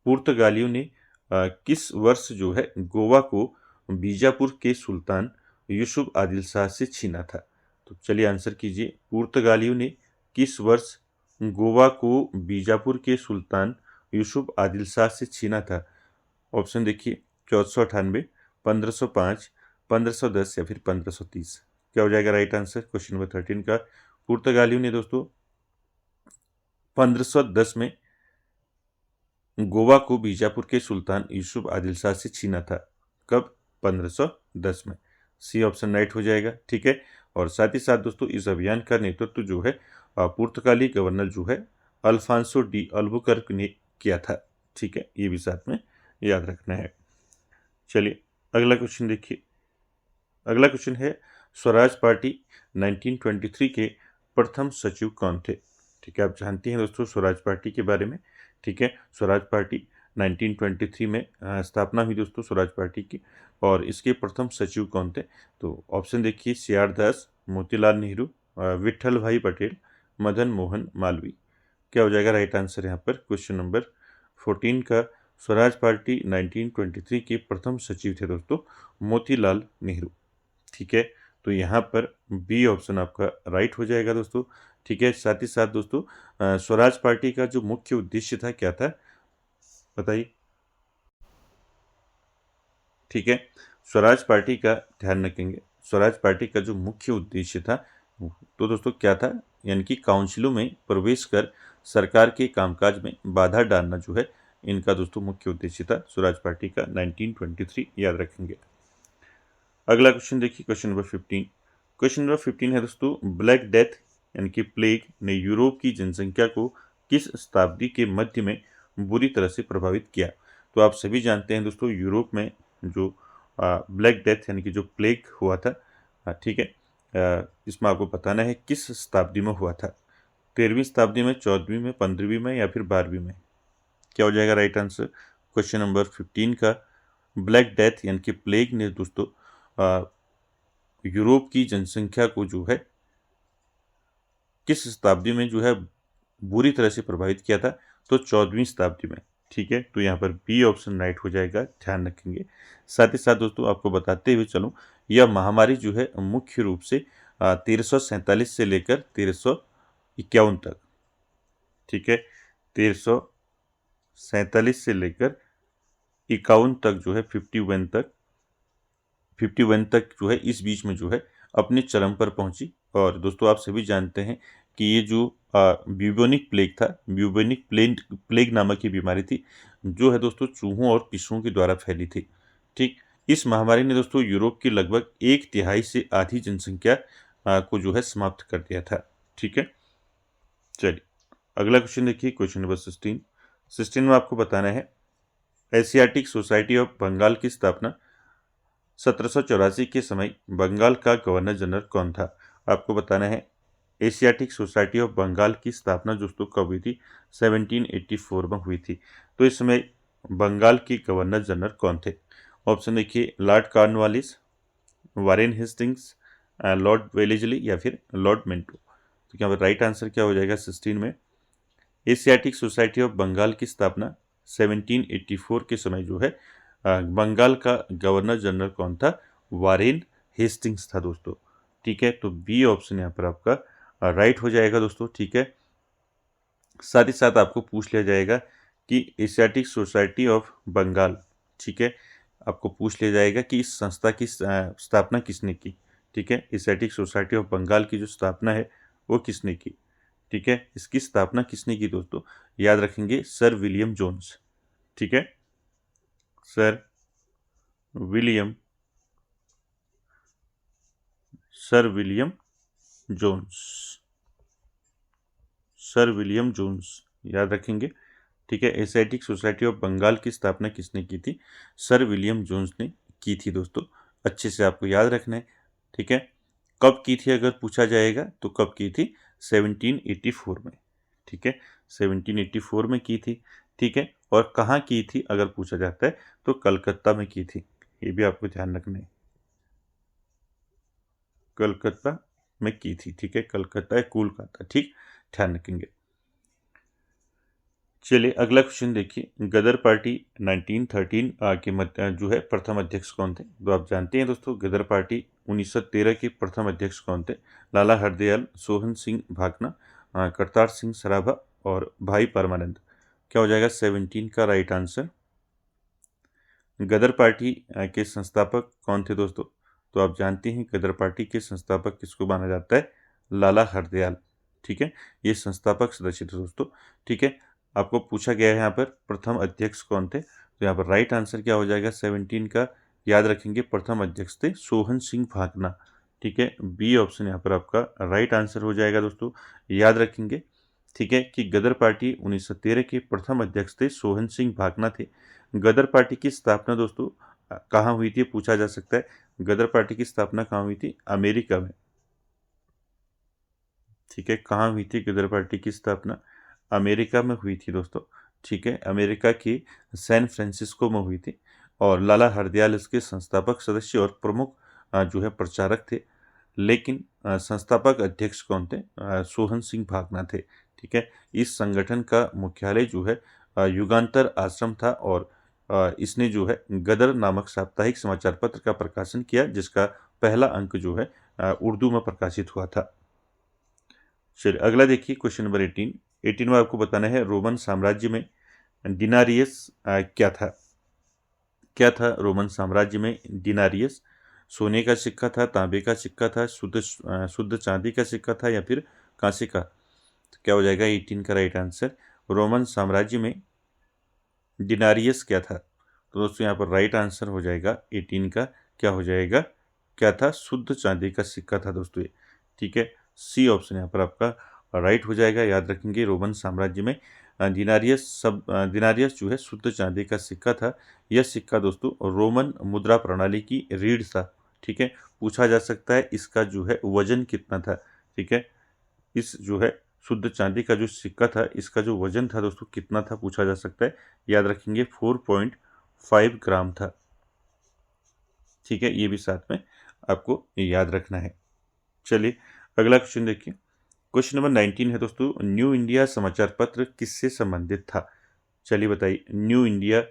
पुर्तगालियों ने किस वर्ष जो है गोवा को बीजापुर के सुल्तान यूसुफ आदिल शाह से छीना था। तो चलिए आंसर कीजिए, पुर्तगालियों ने किस वर्ष गोवा को बीजापुर के सुल्तान यूसुफ आदिल शाह से छीना था। ऑप्शन देखिए, 1498, 1505, 1510 या फिर 1530। क्या हो जाएगा राइट आंसर क्वेश्चन नंबर 13 का। पुर्तगालियों ने दोस्तों 1510 में गोवा को बीजापुर के सुल्तान यूसुफ आदिल शाह से छीना था। कब? 1510 में। सी ऑप्शन राइट हो जाएगा, ठीक है। और साथ ही साथ दोस्तों इस अभियान का नेतृत्व जो है पुर्तगाली गवर्नर जो है अल्फांसो डी अल्बुकर्क ने किया था, ठीक है, ये भी साथ में याद रखना है। चलिए अगला क्वेश्चन देखिए। अगला क्वेश्चन है स्वराज पार्टी 1923 के प्रथम सचिव कौन थे। ठीक है, आप जानती हैं दोस्तों स्वराज पार्टी के बारे में, ठीक है। स्वराज पार्टी 1923 में स्थापना हुई दोस्तों स्वराज पार्टी की, और इसके प्रथम सचिव कौन थे। तो ऑप्शन देखिए, सीआर दास, मोतीलाल नेहरू, विट्ठल भाई पटेल, मदन मोहन मालवीय। क्या हो जाएगा राइट आंसर यहाँ पर क्वेश्चन नंबर 14 का। स्वराज पार्टी 1923 के प्रथम सचिव थे दोस्तों मोतीलाल नेहरू, ठीक है। तो यहाँ पर बी ऑप्शन आपका राइट हो जाएगा दोस्तों, ठीक है। साथ ही साथ दोस्तों स्वराज पार्टी का जो मुख्य उद्देश्य था क्या था बताइए, ठीक है। स्वराज पार्टी का ध्यान रखेंगे, स्वराज पार्टी का जो मुख्य उद्देश्य था तो दोस्तों क्या था, यानी कि काउंसिलों में प्रवेश कर सरकार के कामकाज में बाधा डालना जो है इनका दोस्तों मुख्य उद्देश्य था स्वराज पार्टी का 1923, याद रखेंगे। अगला क्वेश्चन देखिए, क्वेश्चन नंबर 15। क्वेश्चन नंबर 15 है दोस्तों, ब्लैक डेथ यानी कि प्लेग ने यूरोप की जनसंख्या को किस शताब्दी के मध्य में बुरी तरह से प्रभावित किया। तो आप सभी जानते हैं दोस्तों यूरोप में जो ब्लैक डेथ यानी कि जो प्लेग हुआ था, ठीक है, इसमें आपको बताना है किस शताब्दी में हुआ था। 13वीं शताब्दी में, 14वीं में, 15वीं में या फिर 12वीं में। क्या हो जाएगा राइट आंसर क्वेश्चन नंबर 15 का। ब्लैक डेथ यानी कि प्लेग ने दोस्तों यूरोप की जनसंख्या को जो है किस शताब्दी में जो है बुरी तरह से प्रभावित किया था, तो 14वीं शताब्दी में, ठीक है। तो यहाँ पर बी ऑप्शन राइट हो जाएगा, ध्यान रखेंगे। साथ ही साथ दोस्तों आपको बताते हुए चलूँ, यह महामारी जो है मुख्य रूप से 1347 से लेकर 1351 तक, ठीक है, 1347 से लेकर 51 तक जो है 51 तक जो है इस बीच में जो है अपने चरम पर पहुंची। और दोस्तों आप सभी जानते हैं कि ये जो ब्यूबोनिक प्लेग था, ब्यूबोनिक प्लेग नामक की बीमारी थी जो है दोस्तों चूहों और पिशुओं के द्वारा फैली थी, ठीक। इस महामारी ने दोस्तों यूरोप की लगभग 1/3 से आधी जनसंख्या को जो है समाप्त कर दिया था, ठीक है। चलिए अगला क्वेश्चन देखिए, क्वेश्चन नंबर 16 में आपको बताना है एशियाटिक सोसाइटी ऑफ बंगाल की स्थापना 1784 के समय बंगाल का गवर्नर जनरल कौन था? आपको बताना है। एशियाटिक सोसाइटी ऑफ बंगाल की स्थापना दोस्तों कब हुई थी? 1784 में हुई थी। तो इस समय बंगाल के गवर्नर जनरल कौन थे? ऑप्शन देखिए, Lord Cornwallis, Warren Hastings, Lord Wellesley या फिर लॉर्ड मिंटो। तो यहाँ पर राइट आंसर क्या हो जाएगा 16 में? एशियाटिक सोसाइटी ऑफ बंगाल की स्थापना 1784 के समय जो है बंगाल का गवर्नर जनरल कौन था? वारेन हेस्टिंग्स था दोस्तों। ठीक है, तो बी ऑप्शन यहाँ पर आपका राइट हो जाएगा दोस्तों। ठीक है, साथ ही साथ आपको पूछ लिया जाएगा कि एशियाटिक सोसाइटी ऑफ बंगाल, ठीक है, आपको पूछ लिया जाएगा कि इस संस्था की स्थापना किसने की। ठीक है, एशियाटिक सोसाइटी ऑफ बंगाल की जो स्थापना है वो किसने की। ठीक है, इसकी स्थापना किसने की दोस्तों? याद रखेंगे, सर विलियम जोन्स। ठीक है, sir William sir William Jones sir William Jones याद रखेंगे। ठीक है, एशियाटिक सोसाइटी ऑफ बंगाल की स्थापना किसने की थी? सर विलियम जोन्स ने की थी दोस्तों। अच्छे से आपको याद रखना है। ठीक है, कब की थी अगर पूछा जाएगा तो कब की थी? 1784 में। ठीक है, 1784 में की थी। ठीक है, और कहाँ की थी अगर पूछा जाता है तो कलकत्ता में की थी। ये भी आपको ध्यान रखना है, कलकत्ता में की थी। ठीक है, कलकत्ता या कोलकाता, ठीक, ध्यान रखेंगे। चलिए अगला क्वेश्चन देखिए, गदर पार्टी 1913 के मध्य जो है प्रथम अध्यक्ष कौन थे? तो आप जानते हैं दोस्तों, गदर पार्टी 1913 के प्रथम अध्यक्ष कौन थे? लाला हरदयाल, सोहन सिंह भाकना, करतार सिंह सराभा और भाई परमानंद। क्या हो जाएगा 17 का राइट आंसर? गदर पार्टी के संस्थापक कौन थे दोस्तों? तो आप जानते हैं गदर पार्टी के संस्थापक किसको माना जाता है? लाला हरदयाल। ठीक है, ये संस्थापक सदस्य थे दोस्तों। ठीक है, आपको पूछा गया है यहाँ पर प्रथम अध्यक्ष कौन थे, तो यहाँ पर राइट आंसर क्या हो जाएगा 17 का? याद रखेंगे, प्रथम अध्यक्ष थे सोहन सिंह भाकना। ठीक है, बी ऑप्शन यहाँ पर आपका राइट आंसर हो जाएगा दोस्तों। याद रखेंगे, ठीक है, कि गदर पार्टी 1913 के प्रथम अध्यक्ष थे सोहन सिंह भाकना थे। गदर पार्टी की स्थापना दोस्तों कहाँ हुई थी पूछा जा सकता है। गदर पार्टी की स्थापना कहाँ हुई थी? अमेरिका में। ठीक है, कहाँ हुई थी गदर पार्टी की स्थापना? अमेरिका में हुई थी दोस्तों। ठीक है, अमेरिका की सैन फ्रांसिस्को में हुई थी और लाला हरदयाल इसके संस्थापक सदस्य और प्रमुख जो है प्रचारक थे। लेकिन संस्थापक अध्यक्ष कौन थे? सोहन सिंह भाकना थे। ठीक है, इस संगठन का मुख्यालय जो है युगांतर आश्रम था और इसने जो है गदर नामक साप्ताहिक समाचार पत्र का प्रकाशन किया, जिसका पहला अंक जो है उर्दू में प्रकाशित हुआ था। चलिए अगला देखिए, क्वेश्चन नंबर 18 में आपको बताना है रोमन साम्राज्य में डिनारियस क्या था? क्या था रोमन साम्राज्य में डिनारियस? सोने का सिक्का था, तांबे का सिक्का था, शुद्ध चांदी का सिक्का था या फिर कांसे का? तो क्या हो जाएगा 18 का राइट आंसर? रोमन साम्राज्य में डिनारियस क्या था? तो दोस्तों यहाँ पर राइट आंसर हो जाएगा 18 का, क्या हो जाएगा? क्या था? शुद्ध चांदी का सिक्का था दोस्तों ये। ठीक है, सी ऑप्शन यहाँ पर आपका राइट हो जाएगा। याद रखेंगे, रोमन साम्राज्य में दिनारियस जो है शुद्ध चांदी का सिक्का था। यह सिक्का दोस्तों रोमन मुद्रा प्रणाली की रीढ़ था। ठीक है, पूछा जा सकता है इसका जो है वजन कितना था। ठीक है, इस जो है शुद्ध चांदी का जो सिक्का था इसका जो वजन था दोस्तों कितना था पूछा जा सकता है। याद रखेंगे 4.5 ग्राम था। ठीक है, ये भी साथ में आपको याद रखना है। चलिए अगला क्वेश्चन देखिए, क्वेश्चन नंबर 19 है दोस्तों, न्यू इंडिया समाचार पत्र किससे संबंधित था? चलिए बताइए, न्यू इंडिया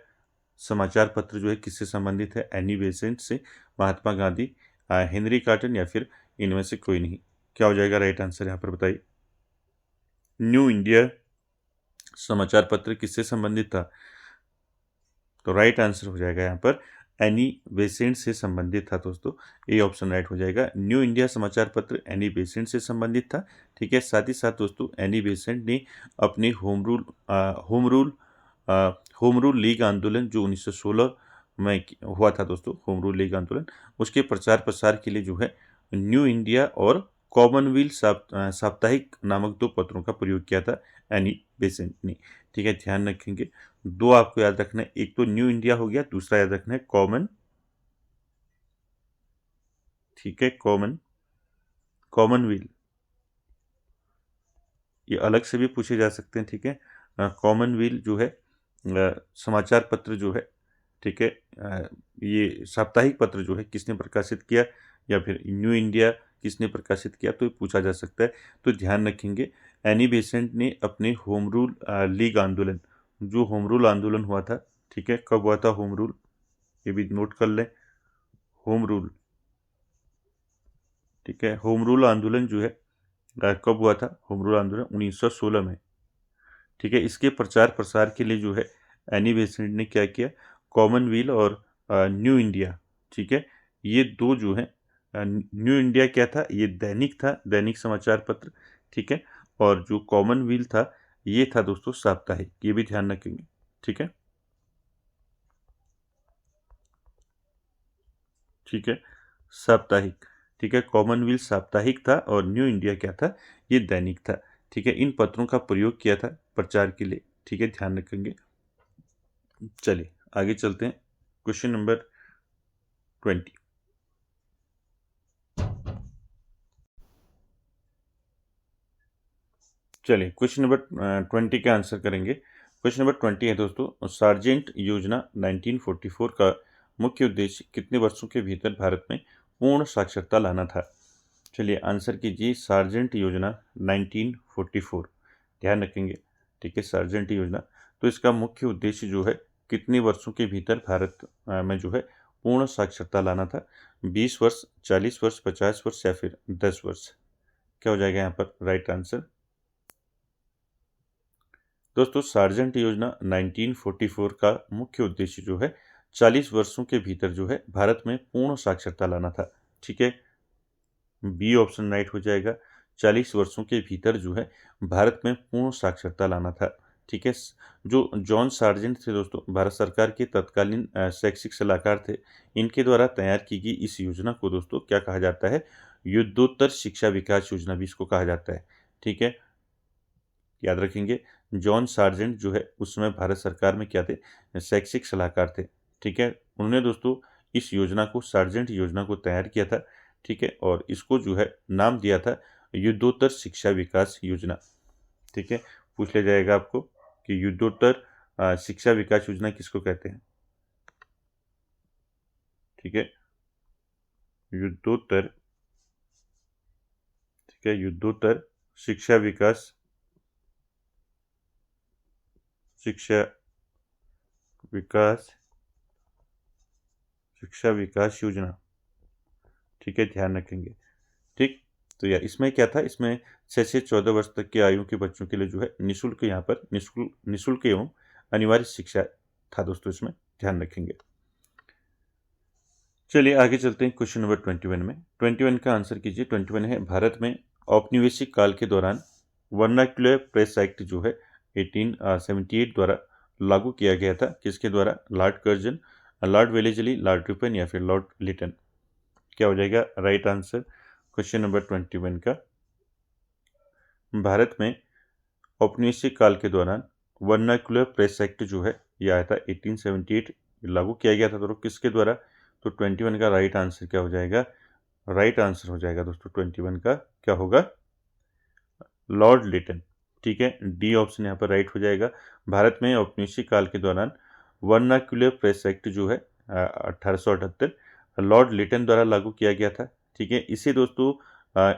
समाचार पत्र जो है किससे संबंधित है? एनी बेसेंट से, महात्मा गांधी, हेनरी कॉटन या फिर इनमें से कोई नहीं? क्या हो जाएगा राइट आंसर यहाँ पर बताइए? न्यू इंडिया समाचार पत्र किससे संबंधित था? तो राइट आंसर हो जाएगा यहाँ पर एनी बेसेंट से संबंधित था दोस्तों। ए ऑप्शन राइट हो जाएगा। न्यू इंडिया समाचार पत्र एनी बेसेंट से संबंधित था। ठीक है, साथ ही साथ दोस्तों एनी बेसेंट ने अपने होम रूल लीग आंदोलन जो 1916 में हुआ था दोस्तों, होम रूल लीग आंदोलन, उसके प्रचार प्रसार के लिए जो है न्यू इंडिया और कॉमनवेल्थ साप्ताहिक नामक दो पत्रों का प्रयोग किया था एनी बेसेंट ने। ठीक है, ध्यान रखेंगे, दो आपको याद रखना है, एक तो न्यू इंडिया हो गया, दूसरा याद रखना है ठीक है, कॉमनवेल्थ, ये अलग से भी पूछे जा सकते हैं। ठीक है, कॉमनवेल्थ जो है समाचार पत्र जो है, ठीक है, ये साप्ताहिक पत्र जो है किसने प्रकाशित किया, या फिर न्यू इंडिया किसने प्रकाशित किया, तो ये पूछा जा सकता है। तो ध्यान रखेंगे, एनी बेसेंट ने अपने होम रूल लीग आंदोलन, जो होम रूल आंदोलन हुआ था, ठीक है, कब हुआ था होम रूल, ये भी नोट कर लें, होम रूल, ठीक है, होम रूल आंदोलन जो है कब हुआ था, होम रूल आंदोलन 1916 में। ठीक है, इसके प्रचार प्रसार के लिए जो है एनी बेसेंट ने क्या किया, कॉमनवेल्थ और न्यू इंडिया, ठीक है, ये दो जो है, न्यू इंडिया क्या था, ये दैनिक था, दैनिक समाचार पत्र, ठीक है, और जो कॉमनवेल्थ था ये था दोस्तों साप्ताहिक, ये भी ध्यान रखेंगे। ठीक है, ठीक है, साप्ताहिक, ठीक है, कॉमनवेल्थ साप्ताहिक था और न्यू इंडिया क्या था, ये दैनिक था। ठीक है, इन पत्रों का प्रयोग किया था प्रचार के लिए। ठीक है, ध्यान रखेंगे। चलिए आगे चलते हैं, क्वेश्चन नंबर 20। चलिए क्वेश्चन नंबर 20 का आंसर करेंगे। क्वेश्चन नंबर 20 है दोस्तों, सार्जेंट योजना 1944 का मुख्य उद्देश्य कितने वर्षों के भीतर भारत में पूर्ण साक्षरता लाना था। चलिए आंसर कीजिए, सार्जेंट योजना 1944, ध्यान रखेंगे। ठीक है, सार्जेंट योजना, तो इसका मुख्य उद्देश्य जो है कितने वर्षों के भीतर भारत में जो है पूर्ण साक्षरता लाना था, 20 वर्ष, 40 वर्ष, 50 वर्ष या फिर 10 वर्ष। क्या हो जाएगा यहाँ पर राइट आंसर। दोस्तों सार्जेंट योजना 1944 का मुख्य उद्देश्य जो है 40 वर्षों के भीतर जो है भारत में पूर्ण साक्षरता लाना था। ठीक है, बी ऑप्शन राइट हो जाएगा, 40 वर्षों के भीतर जो है भारत में पूर्ण साक्षरता लाना था। ठीक है, जो जॉन सार्जेंट थे दोस्तों, भारत सरकार के तत्कालीन शैक्षिक सलाहकार थे, इनके द्वारा तैयार की गई इस योजना को दोस्तों क्या कहा जाता है, युद्धोत्तर शिक्षा विकास योजना भी इसको कहा जाता है। ठीक है, याद रखेंगे, जॉन सार्जेंट जो है उस समय भारत सरकार में क्या थे, शैक्षिक सलाहकार थे। ठीक है, उन्होंने दोस्तों इस योजना को, सार्जेंट योजना को तैयार किया था। ठीक है, और इसको जो है नाम दिया था युद्धोत्तर शिक्षा विकास योजना। ठीक है, पूछ लिया जाएगा आपको कि युद्धोत्तर शिक्षा विकास योजना किसको कहते हैं। ठीक है, युद्धोत्तर, ठीक है, युद्धोत्तर शिक्षा विकास, शिक्षा विकास, शिक्षा विकास योजना। ठीक है, ध्यान रखेंगे। ठीक, तो यार इसमें क्या था, इसमें 6 से 14 वर्ष तक की आयु के बच्चों के लिए जो है निःशुल्क, यहाँ पर निःशुल्क एवं अनिवार्य शिक्षा था दोस्तों, इसमें ध्यान रखेंगे। चलिए आगे चलते हैं क्वेश्चन नंबर 21 में। 21 का आंसर कीजिए। 21 है, भारत में औपनिवेशिक काल के दौरान वर्नाक्युलर प्रेस एक्ट जो है 1878 द्वारा लागू किया गया था, किसके द्वारा, Lord Curzon, Lord Wellesley, Lord Ripon या फिर लॉर्ड लिटन। क्या हो जाएगा राइट आंसर क्वेश्चन नंबर 21 का। भारत में औपनिवेशिक काल के दौरान वर्नाक्युलर प्रेस एक्ट जो है ये आया था 1878, लागू किया गया था, तो किसके द्वारा, तो 21 का राइट आंसर क्या हो जाएगा, राइट आंसर हो जाएगा दोस्तों 21 का क्या होगा, लॉर्ड लिटन। ठीक है, डी ऑप्शन यहाँ पर राइट हो जाएगा। भारत में औपनिवेशिक काल के दौरान वर्नाक्युलर प्रेस एक्ट जो है 1878 लॉर्ड लिटन द्वारा लागू किया गया था। ठीक है, इसे दोस्तों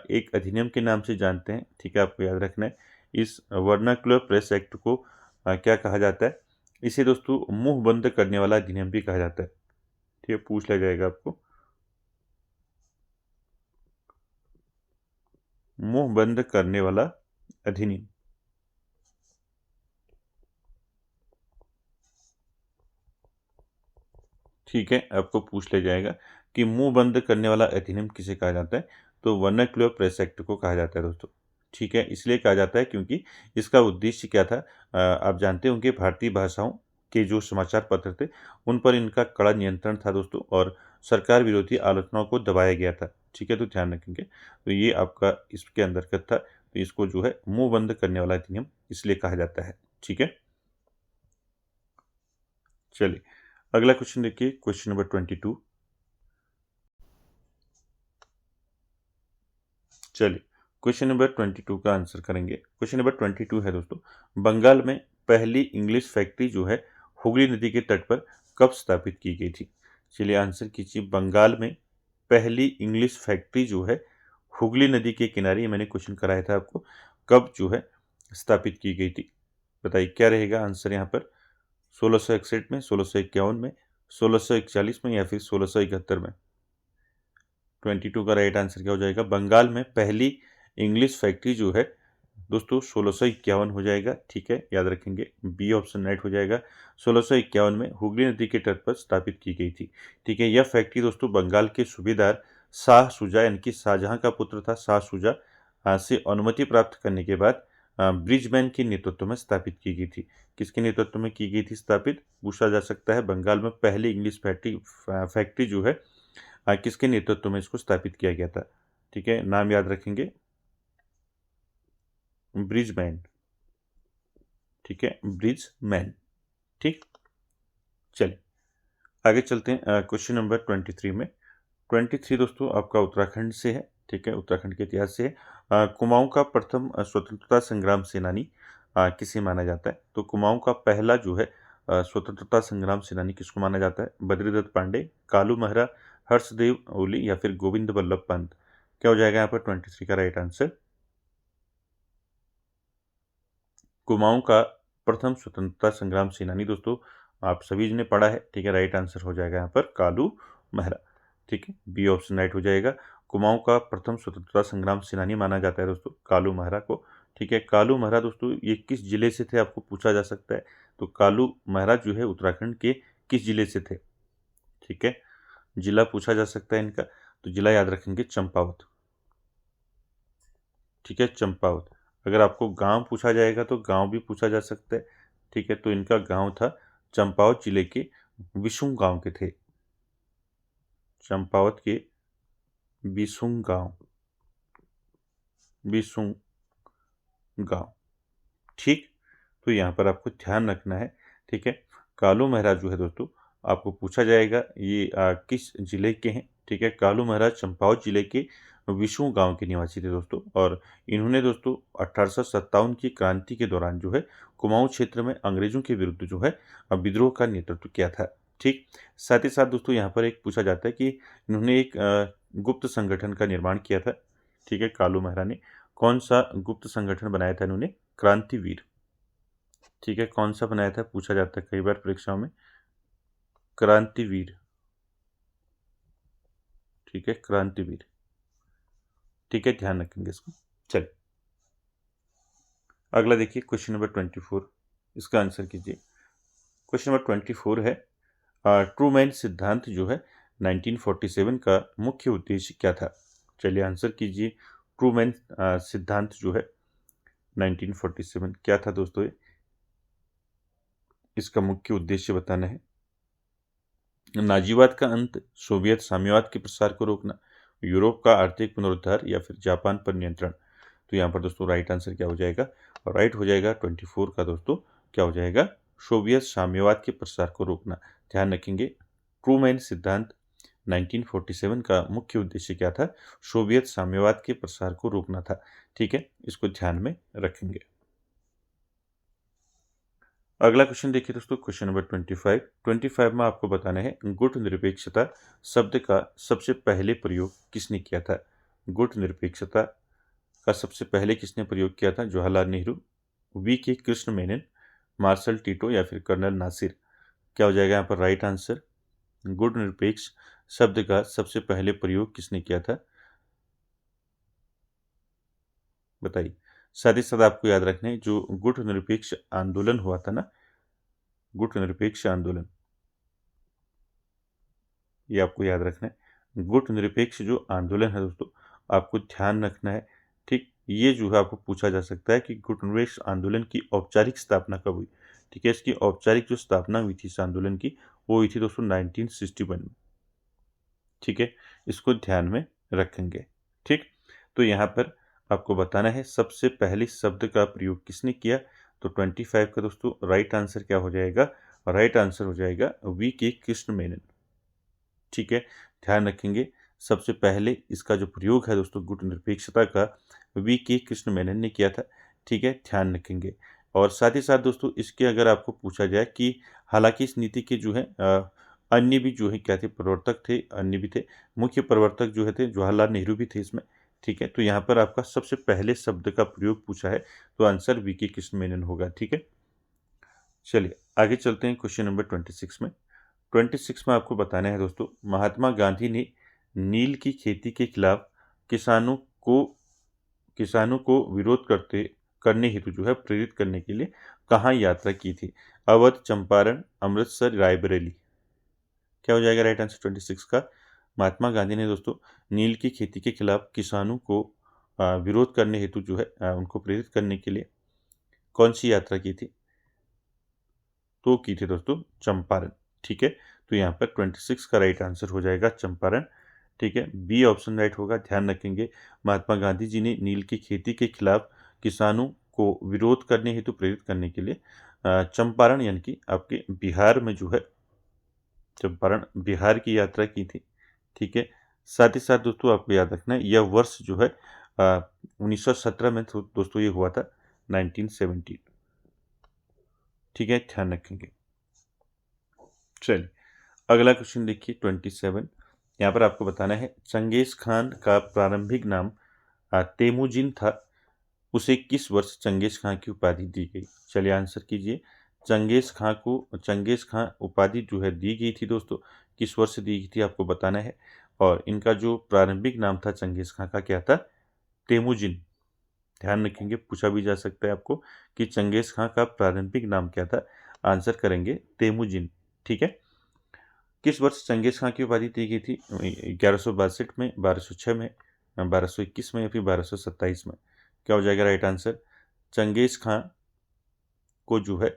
एक अधिनियम के नाम से जानते हैं। ठीक है, आपको याद रखना है, इस वर्नाक्युलर प्रेस एक्ट को क्या कहा जाता है, इसे दोस्तों मुंह बंद करने वाला अधिनियम भी कहा जाता है। ठीक है, पूछ लिया जाएगा आपको, मुंह बंद करने वाला अधिनियम। ठीक है, आपको पूछ लिया जाएगा कि मुंह बंद करने वाला अधिनियम किसे कहा जाता है, तो वर्नाक्युलर प्रेस एक्ट को कहा जाता है दोस्तों। ठीक है, इसलिए कहा जाता है क्योंकि इसका उद्देश्य क्या था, आप जानते होंगे भारतीय भाषाओं के जो समाचार पत्र थे उन पर इनका कड़ा नियंत्रण था दोस्तों, और सरकार विरोधी आलोचनाओं को दबाया गया था। ठीक है, तो ध्यान रखेंगे, तो ये आपका इसके अंतर्गत था, तो इसको जो है मुंह बंद करने वाला अधिनियम इसलिए कहा जाता है। ठीक है, चलिए अगला क्वेश्चन देखिए, क्वेश्चन नंबर 22। चलिए क्वेश्चन नंबर 22 का आंसर करेंगे। क्वेश्चन नंबर 22 है दोस्तों, बंगाल में पहली इंग्लिश फैक्ट्री जो है हुगली नदी के तट पर कब स्थापित की गई थी? चलिए आंसर कीजिए। बंगाल में पहली इंग्लिश फैक्ट्री जो है हुगली नदी के किनारे, ये मैंने क्वेश्चन कराया था आपको, कब जो है स्थापित की गई थी? बताइए क्या रहेगा आंसर यहाँ पर? 1661 में, 1651 में, 1641 में या फिर 1671 में? 22 का राइट आंसर क्या हो जाएगा? बंगाल में पहली इंग्लिश फैक्ट्री जो है दोस्तों 1651 हो जाएगा। ठीक है, याद रखेंगे, बी ऑप्शन राइट हो जाएगा। 1651 में हुगली नदी के तट पर स्थापित की गई थी। ठीक है, यह फैक्ट्री दोस्तों बंगाल के सूबेदार शाह शुजा यानी कि शाहजहां का पुत्र था शाह शुजा से अनुमति प्राप्त करने के बाद ब्रिजमैन के नेतृत्व में स्थापित की गई थी। किसके नेतृत्व में की गई थी स्थापित, पूछा जा सकता है। बंगाल में पहली इंग्लिश फैक्ट्री जो है किसके नेतृत्व में इसको स्थापित किया गया था? ठीक है, नाम याद रखेंगे, ब्रिजमैन। ठीक है, ब्रिजमैन। ठीक, चलिए आगे चलते हैं क्वेश्चन नंबर 23 में। 23 दोस्तों आपका उत्तराखंड से है। ठीक है, उत्तराखंड के इतिहास से है। कुमाऊं का प्रथम स्वतंत्रता संग्राम सेनानी किसे माना जाता है? तो कुमाऊं का पहला जो है स्वतंत्रता संग्राम सेनानी किसको माना जाता है? बद्रीदत्त पांडे, कालू महरा, हर्षदेव ओली या फिर गोविंद बल्लभ पंत? क्या हो जाएगा यहाँ पर 23 का राइट आंसर? कुमाऊं का प्रथम स्वतंत्रता संग्राम सेनानी दोस्तों आप सभी ने पढ़ा है। ठीक है, राइट आंसर हो जाएगा यहाँ पर कालू महरा। ठीक है, बी ऑप्शन राइट हो जाएगा। कुमाऊं का प्रथम स्वतंत्रता संग्राम सेनानी माना जाता है दोस्तों कालू महरा को। ठीक है, कालू महरा दोस्तों ये किस जिले से थे आपको पूछा जा सकता है। तो कालू महरा जो है उत्तराखंड के किस जिले से थे? ठीक है, जिला पूछा जा सकता है इनका, तो जिला याद रखेंगे चंपावत। ठीक है, चंपावत। अगर आपको गांव पूछा जाएगा तो गांव भी पूछा जा सकता है। ठीक है, तो इनका गांव था चंपावत जिले के विशुंग गांव के थे। चंपावत के विशुंग गांव, विशुंग गांव। ठीक, तो यहाँ पर आपको ध्यान रखना है। ठीक है, कालू महाराज जो है दोस्तों आपको पूछा जाएगा ये किस जिले के हैं। ठीक है, कालू महाराज चंपावत जिले के विशु गांव के निवासी थे दोस्तों, और इन्होंने दोस्तों 1857 की क्रांति के दौरान जो है कुमाऊं क्षेत्र में अंग्रेजों के विरुद्ध जो है विद्रोह का नेतृत्व किया था। ठीक, साथ ही साथ दोस्तों यहाँ पर एक पूछा जाता है कि इन्होंने एक गुप्त संगठन का निर्माण किया था। ठीक है, कालू महाराज ने कौन सा गुप्त संगठन बनाया था? इन्होंने क्रांतिवीर। ठीक है, कौन सा बनाया था पूछा जाता है कई बार परीक्षाओं में, क्रांतिवीर। ठीक है, क्रांतिवीर। ठीक है, ध्यान रखेंगे इसको। चलिए अगला देखिए क्वेश्चन नंबर 24, इसका आंसर कीजिए। क्वेश्चन नंबर 24 है ट्रूमैन सिद्धांत जो है 1947 का मुख्य उद्देश्य क्या था? चलिए आंसर कीजिए। ट्रूमैन सिद्धांत जो है 1947 क्या था दोस्तों? इसका मुख्य उद्देश्य बताना है। नाजीवाद का अंत, सोवियत साम्यवाद के प्रसार को रोकना, यूरोप का आर्थिक पुनरुद्धार या फिर जापान पर नियंत्रण? तो यहाँ पर दोस्तों राइट आंसर क्या हो जाएगा? और राइट हो जाएगा 24 का दोस्तों क्या हो जाएगा? सोवियत साम्यवाद के प्रसार को रोकना। ध्यान रखेंगे, ट्रूमैन सिद्धांत 1947 का मुख्य उद्देश्य क्या था? सोवियत साम्यवाद के प्रसार को रोकना था। ठीक है, इसको ध्यान में रखेंगे। अगला क्वेश्चन देखिए दोस्तों, क्वेश्चन नंबर 25 में आपको बताना है गुट निरपेक्षता शब्द का सबसे पहले प्रयोग किसने किया था? गुट निरपेक्षता का सबसे पहले किसने प्रयोग किया था? जवाहरलाल नेहरू, वी के कृष्ण मेनन, मार्शल टीटो या फिर कर्नल नासिर? क्या हो जाएगा यहाँ पर राइट आंसर? गुट निरपेक्ष शब्द का सबसे पहले प्रयोग किसने किया था? बताइए। साथ ही साथ आपको याद रखना है जो गुट निरपेक्ष आंदोलन हुआ था ना, गुट निरपेक्ष आंदोलन, ये आपको याद रखना है। गुट निरपेक्ष जो आंदोलन है दोस्तों आपको ध्यान रखना है। ठीक, ये जो है आपको पूछा जा सकता है कि गुट निरपेक्ष आंदोलन की औपचारिक स्थापना कब हुई? ठीक है, इसकी औपचारिक जो स्थापना हुई थी इस आंदोलन की वो हुई थी दोस्तों 1961 में। ठीक है, इसको ध्यान में रखेंगे। ठीक, तो यहाँ पर आपको बताना है सबसे पहले शब्द का प्रयोग किसने किया? तो 25 का दोस्तों राइट आंसर क्या हो जाएगा? राइट आंसर हो जाएगा वी के कृष्ण मेनन। ठीक है, ध्यान रखेंगे सबसे पहले इसका जो प्रयोग है दोस्तों गुटनिरपेक्षता का वी.के. कृष्ण मेनन ने किया था। ठीक है, ध्यान रखेंगे। और साथ ही साथ दोस्तों इसके अगर आपको पूछा जाए कि हालांकि इस नीति के जो है अन्य भी जो है क्या थे, प्रवर्तक थे, अन्य भी थे, मुख्य प्रवर्तक जो है थे जवाहरलाल नेहरू भी थे इसमें। ठीक है, तो यहाँ पर आपका सबसे पहले शब्द का प्रयोग पूछा है तो आंसर वी.के. कृष्ण मेनन होगा। ठीक है, चलिए आगे चलते हैं क्वेश्चन नंबर 26 में। 26 में आपको बताना है दोस्तों, महात्मा गांधी ने नील की खेती के खिलाफ किसानों को किसानों को विरोध करने हेतु जो है प्रेरित करने के लिए कहाँ यात्रा की थी? अवध, चंपारण, अमृतसर, रायबरेली। क्या हो जाएगा राइट आंसर 26 का? महात्मा गांधी ने दोस्तों नील की खेती के खिलाफ किसानों को विरोध करने हेतु जो है उनको प्रेरित करने के लिए कौन सी यात्रा की थी? तो की थी दोस्तों चंपारण। ठीक है, तो यहाँ पर 26 का राइट आंसर हो जाएगा चंपारण। ठीक है, बी ऑप्शन राइट होगा, ध्यान रखेंगे। महात्मा गांधी जी ने नील की खेती के खिलाफ किसानों को विरोध करने हेतु प्रेरित करने के लिए चंपारण यानी कि आपके बिहार में जो है चंपारण बिहार की यात्रा की थी। ठीक है, साथ ही साथ दोस्तों आपको याद रखना है यह वर्ष जो है 1917 में दोस्तों ये हुआ था 1917। ठीक है, ध्यान रखेंगे। चलिए अगला क्वेश्चन देखिए 27। यहाँ पर आपको बताना है चंगेज खान का प्रारंभिक नाम तेमुजिन था, उसे किस वर्ष चंगेज खां की उपाधि दी गई? चलिए आंसर कीजिए। चंगेज खां को चंगेज खां उपाधि जो है दी गई थी दोस्तों, किस वर्ष दी गई थी आपको बताना है। और इनका जो प्रारंभिक नाम था चंगेज खां का क्या था? तेमुजिन। ध्यान रखेंगे, पूछा भी जा सकता है आपको कि चंगेज खां का प्रारंभिक नाम क्या था? आंसर करेंगे तेमुजिन। ठीक है, किस वर्ष चंगेज खां की उपाधि दी गई थी? 1162 में, 1206 में, 1221 में या फिर 1227 में? क्या हो जाएगा राइट आंसर? चंगेज खां को जो है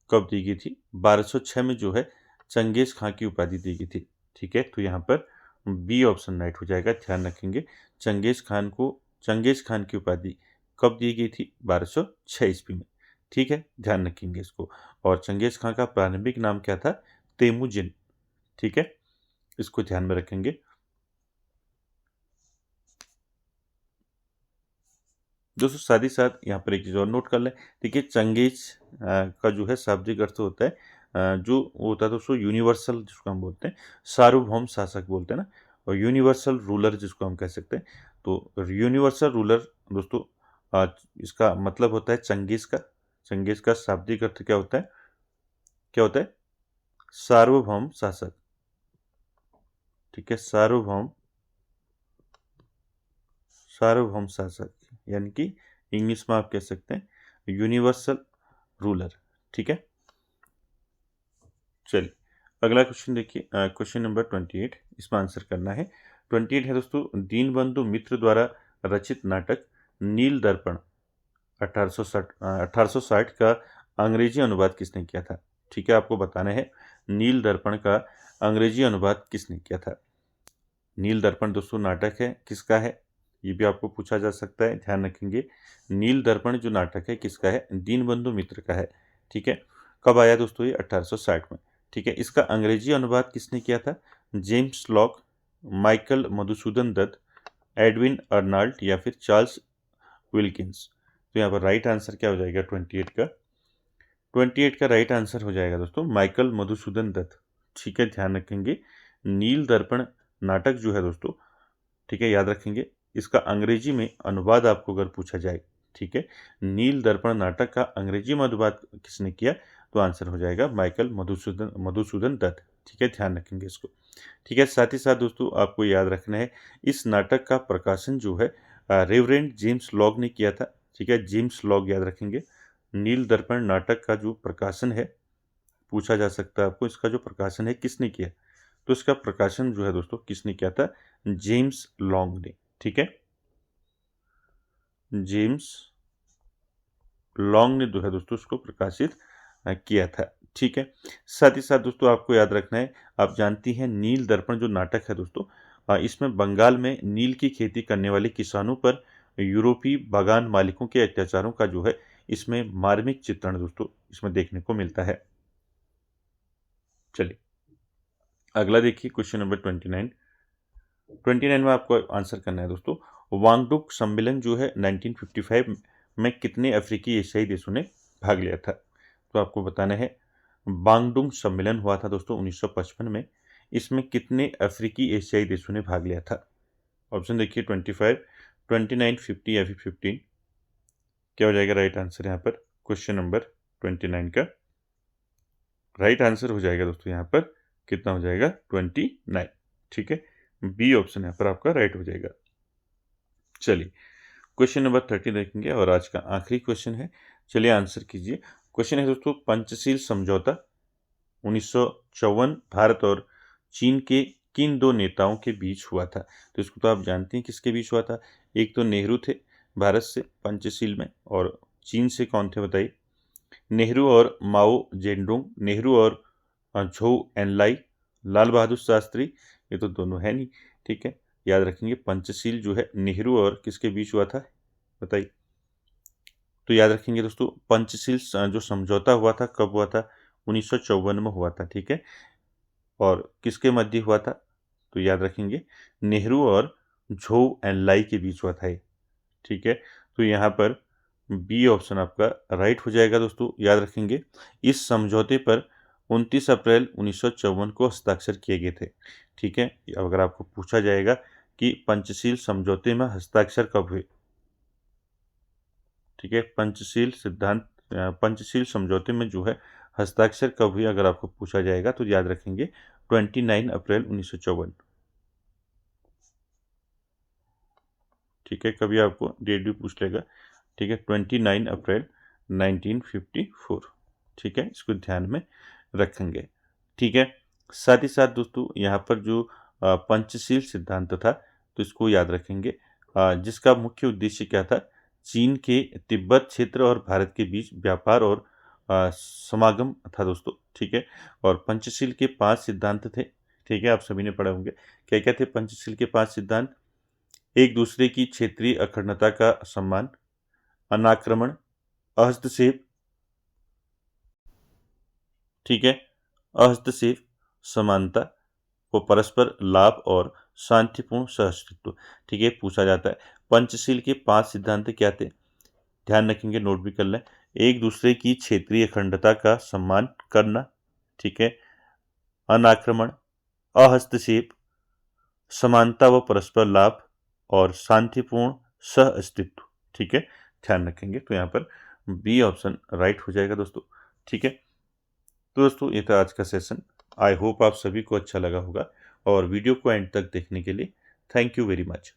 कब दी गई थी? 1206 में जो है चंगेज खां की उपाधि दी गई थी। ठीक है, तो यहाँ पर बी ऑप्शन राइट हो जाएगा, ध्यान रखेंगे। चंगेज खान की उपाधि कब दी गई थी? 1206 ईस्वी में। ठीक है, ध्यान रखेंगे इसको। और चंगेज खां का प्रारंभिक नाम क्या था? तेमुजिन। ठीक है, इसको ध्यान में रखेंगे। दोस्तों साथ ही साथ यहाँ पर एक चीज़ और नोट कर लें। देखिए चंगेज का जो है शाब्दिक अर्थ होता है जो होता है दोस्तों यूनिवर्सल, जिसको हम बोलते हैं सार्वभौम शासक बोलते हैं ना, और यूनिवर्सल रूलर जिसको हम कह सकते हैं। तो यूनिवर्सल रूलर दोस्तों इसका मतलब होता है चंगेज का। चंगेज का शाब्दिक अर्थ क्या होता है? क्या होता है? सार्वभौम शासक। ठीक है, सार्वभौम शासक यानी कि इंग्लिश में आप कह सकते हैं यूनिवर्सल रूलर। ठीक है, चलिए अगला क्वेश्चन देखिए, क्वेश्चन नंबर 28, इसमें आंसर करना है। 28 है दोस्तों, दीनबंधु मित्र द्वारा रचित नाटक नील दर्पण 1860 का अंग्रेजी अनुवाद किसने किया था? ठीक है, आपको बताना है नील दर्पण का अंग्रेजी अनुवाद किसने किया था। नील दर्पण दोस्तों नाटक है, किसका है? ये भी आपको पूछा जा सकता है, ध्यान रखेंगे। नील दर्पण जो नाटक है किसका है? दीनबंधु मित्र का है। ठीक है, कब आया दोस्तों ये? 1860 में। ठीक है, इसका अंग्रेजी अनुवाद किसने किया था? James Lock, Michael Madhusudan Dutt, Edwin Arnold या फिर चार्ल्स विल्किंस? तो यहाँ पर राइट आंसर क्या हो जाएगा 28 का? 28 का राइट आंसर हो जाएगा दोस्तों माइकल मधुसूदन दत्त। ठीक है, ध्यान रखेंगे। नील दर्पण नाटक जो है दोस्तों, ठीक है, याद रखेंगे, इसका अंग्रेजी में अनुवाद आपको अगर पूछा जाए, ठीक है, नील दर्पण नाटक का अंग्रेजी में अनुवाद किसने किया? तो आंसर हो जाएगा माइकल मधुसूदन दत्त। ठीक है, ध्यान रखेंगे इसको। ठीक है, साथ ही साथ दोस्तों आपको याद रखना है इस नाटक का प्रकाशन जो है रेवरेंड जेम्स लॉग ने किया था। ठीक है, जेम्स लॉग याद रखेंगे। नील दर्पण नाटक का जो प्रकाशन है, पूछा जा सकता है आपको इसका जो प्रकाशन है किसने किया? तो इसका प्रकाशन जो है दोस्तों किसने किया था? जेम्स लॉन्ग ने। ठीक है, जेम्स लॉन्ग ने जो है दोस्तों इसको प्रकाशित किया था। ठीक है, साथ ही साथ दोस्तों आपको याद रखना है, आप जानती हैं नील दर्पण जो नाटक है दोस्तों, इसमें बंगाल में नील की खेती करने वाले किसानों पर यूरोपीय बागान मालिकों के अत्याचारों का जो है इसमें मार्मिक चित्रण दोस्तों इसमें देखने को मिलता है। चलिए अगला देखिए क्वेश्चन नंबर 29। 29 में आपको आंसर करना है दोस्तों, वांगडुक सम्मेलन जो है 1955 में कितने अफ्रीकी एशियाई देशों ने भाग लिया था? तो आपको बताना है, बांगडुंग सम्मेलन हुआ था दोस्तों 1955 में, इसमें कितने अफ्रीकी एशियाई देशों ने भाग लिया था? ऑप्शन देखिए 25, 29, 50 या फिर 15। क्या हो जाएगा राइट आंसर यहाँ पर? क्वेश्चन नंबर 29 का राइट आंसर हो जाएगा दोस्तों यहाँ पर कितना हो जाएगा? 29। ठीक है, बी ऑप्शन यहाँ पर आपका राइट हो जाएगा। चलिए क्वेश्चन नंबर 30 देखेंगे और आज का आखिरी क्वेश्चन है। चलिए आंसर कीजिए। क्वेश्चन है दोस्तों, पंचशील समझौता 1954 भारत और चीन के किन दो नेताओं के बीच हुआ था? तो इसको तो आप जानते हैं किसके बीच हुआ था। एक तो नेहरू थे भारत से पंचशील में, और चीन से कौन थे बताइए? नेहरू और माओ जेडुंग, नेहरू और झोउ एनलाई, लाल बहादुर शास्त्री, ये तो दोनों है नहीं। ठीक है, याद रखेंगे पंचशील जो है नेहरू और किसके बीच हुआ था बताइए? तो याद रखेंगे दोस्तों, पंचशील जो समझौता हुआ था कब हुआ था? 1954 में हुआ था। ठीक है, और किसके मध्य हुआ था? तो याद रखेंगे नेहरू और झोउ एनलाई के बीच हुआ था ये। ठीक है, तो यहाँ पर बी ऑप्शन आपका राइट हो जाएगा दोस्तों। याद रखेंगे इस समझौते पर 29 अप्रैल 1954 को हस्ताक्षर किए गए थे। ठीक है, अगर आपको पूछा जाएगा कि पंचशील समझौते में हस्ताक्षर कब हुए? ठीक है, पंचशील समझौते में जो है हस्ताक्षर कब हुए अगर आपको पूछा जाएगा तो याद रखेंगे 29 अप्रैल 1954। ठीक है, कभी आपको डेट भी पूछ लेगा। ठीक है, 29 अप्रैल 1954। ठीक है, इसको ध्यान में रखेंगे। ठीक है, साथ ही साथ दोस्तों यहाँ पर जो पंचशील सिद्धांत था तो इसको याद रखेंगे, जिसका मुख्य उद्देश्य क्या था? चीन के तिब्बत क्षेत्र और भारत के बीच व्यापार और समागम था दोस्तों। ठीक है, और पंचशील के 5 सिद्धांत थे। ठीक है, आप सभी ने पढ़े होंगे। क्या क्या थे पंचशील के 5 सिद्धांत? एक दूसरे की क्षेत्रीय अखंडता का सम्मान, अनाक्रमण, हस्तक्षेप, ठीक है, हस्तक्षेप, समानता व परस्पर लाभ और शांतिपूर्ण सहअस्तित्व। ठीक है, पूछा जाता है पंचशील के 5 सिद्धांत क्या थे? ध्यान रखेंगे, नोट भी कर लें। एक दूसरे की क्षेत्रीय अखंडता का सम्मान करना, ठीक है, अनाक्रमण, अहस्तक्षेप, समानता व परस्पर लाभ और शांतिपूर्ण सह अस्तित्व। ठीक है, ध्यान रखेंगे। तो यहाँ पर बी ऑप्शन राइट हो जाएगा दोस्तों। ठीक है, तो दोस्तों ये था आज का सेशन। आई होप आप सभी को अच्छा लगा होगा, और वीडियो को एंड तक देखने के लिए थैंक यू वेरी मच।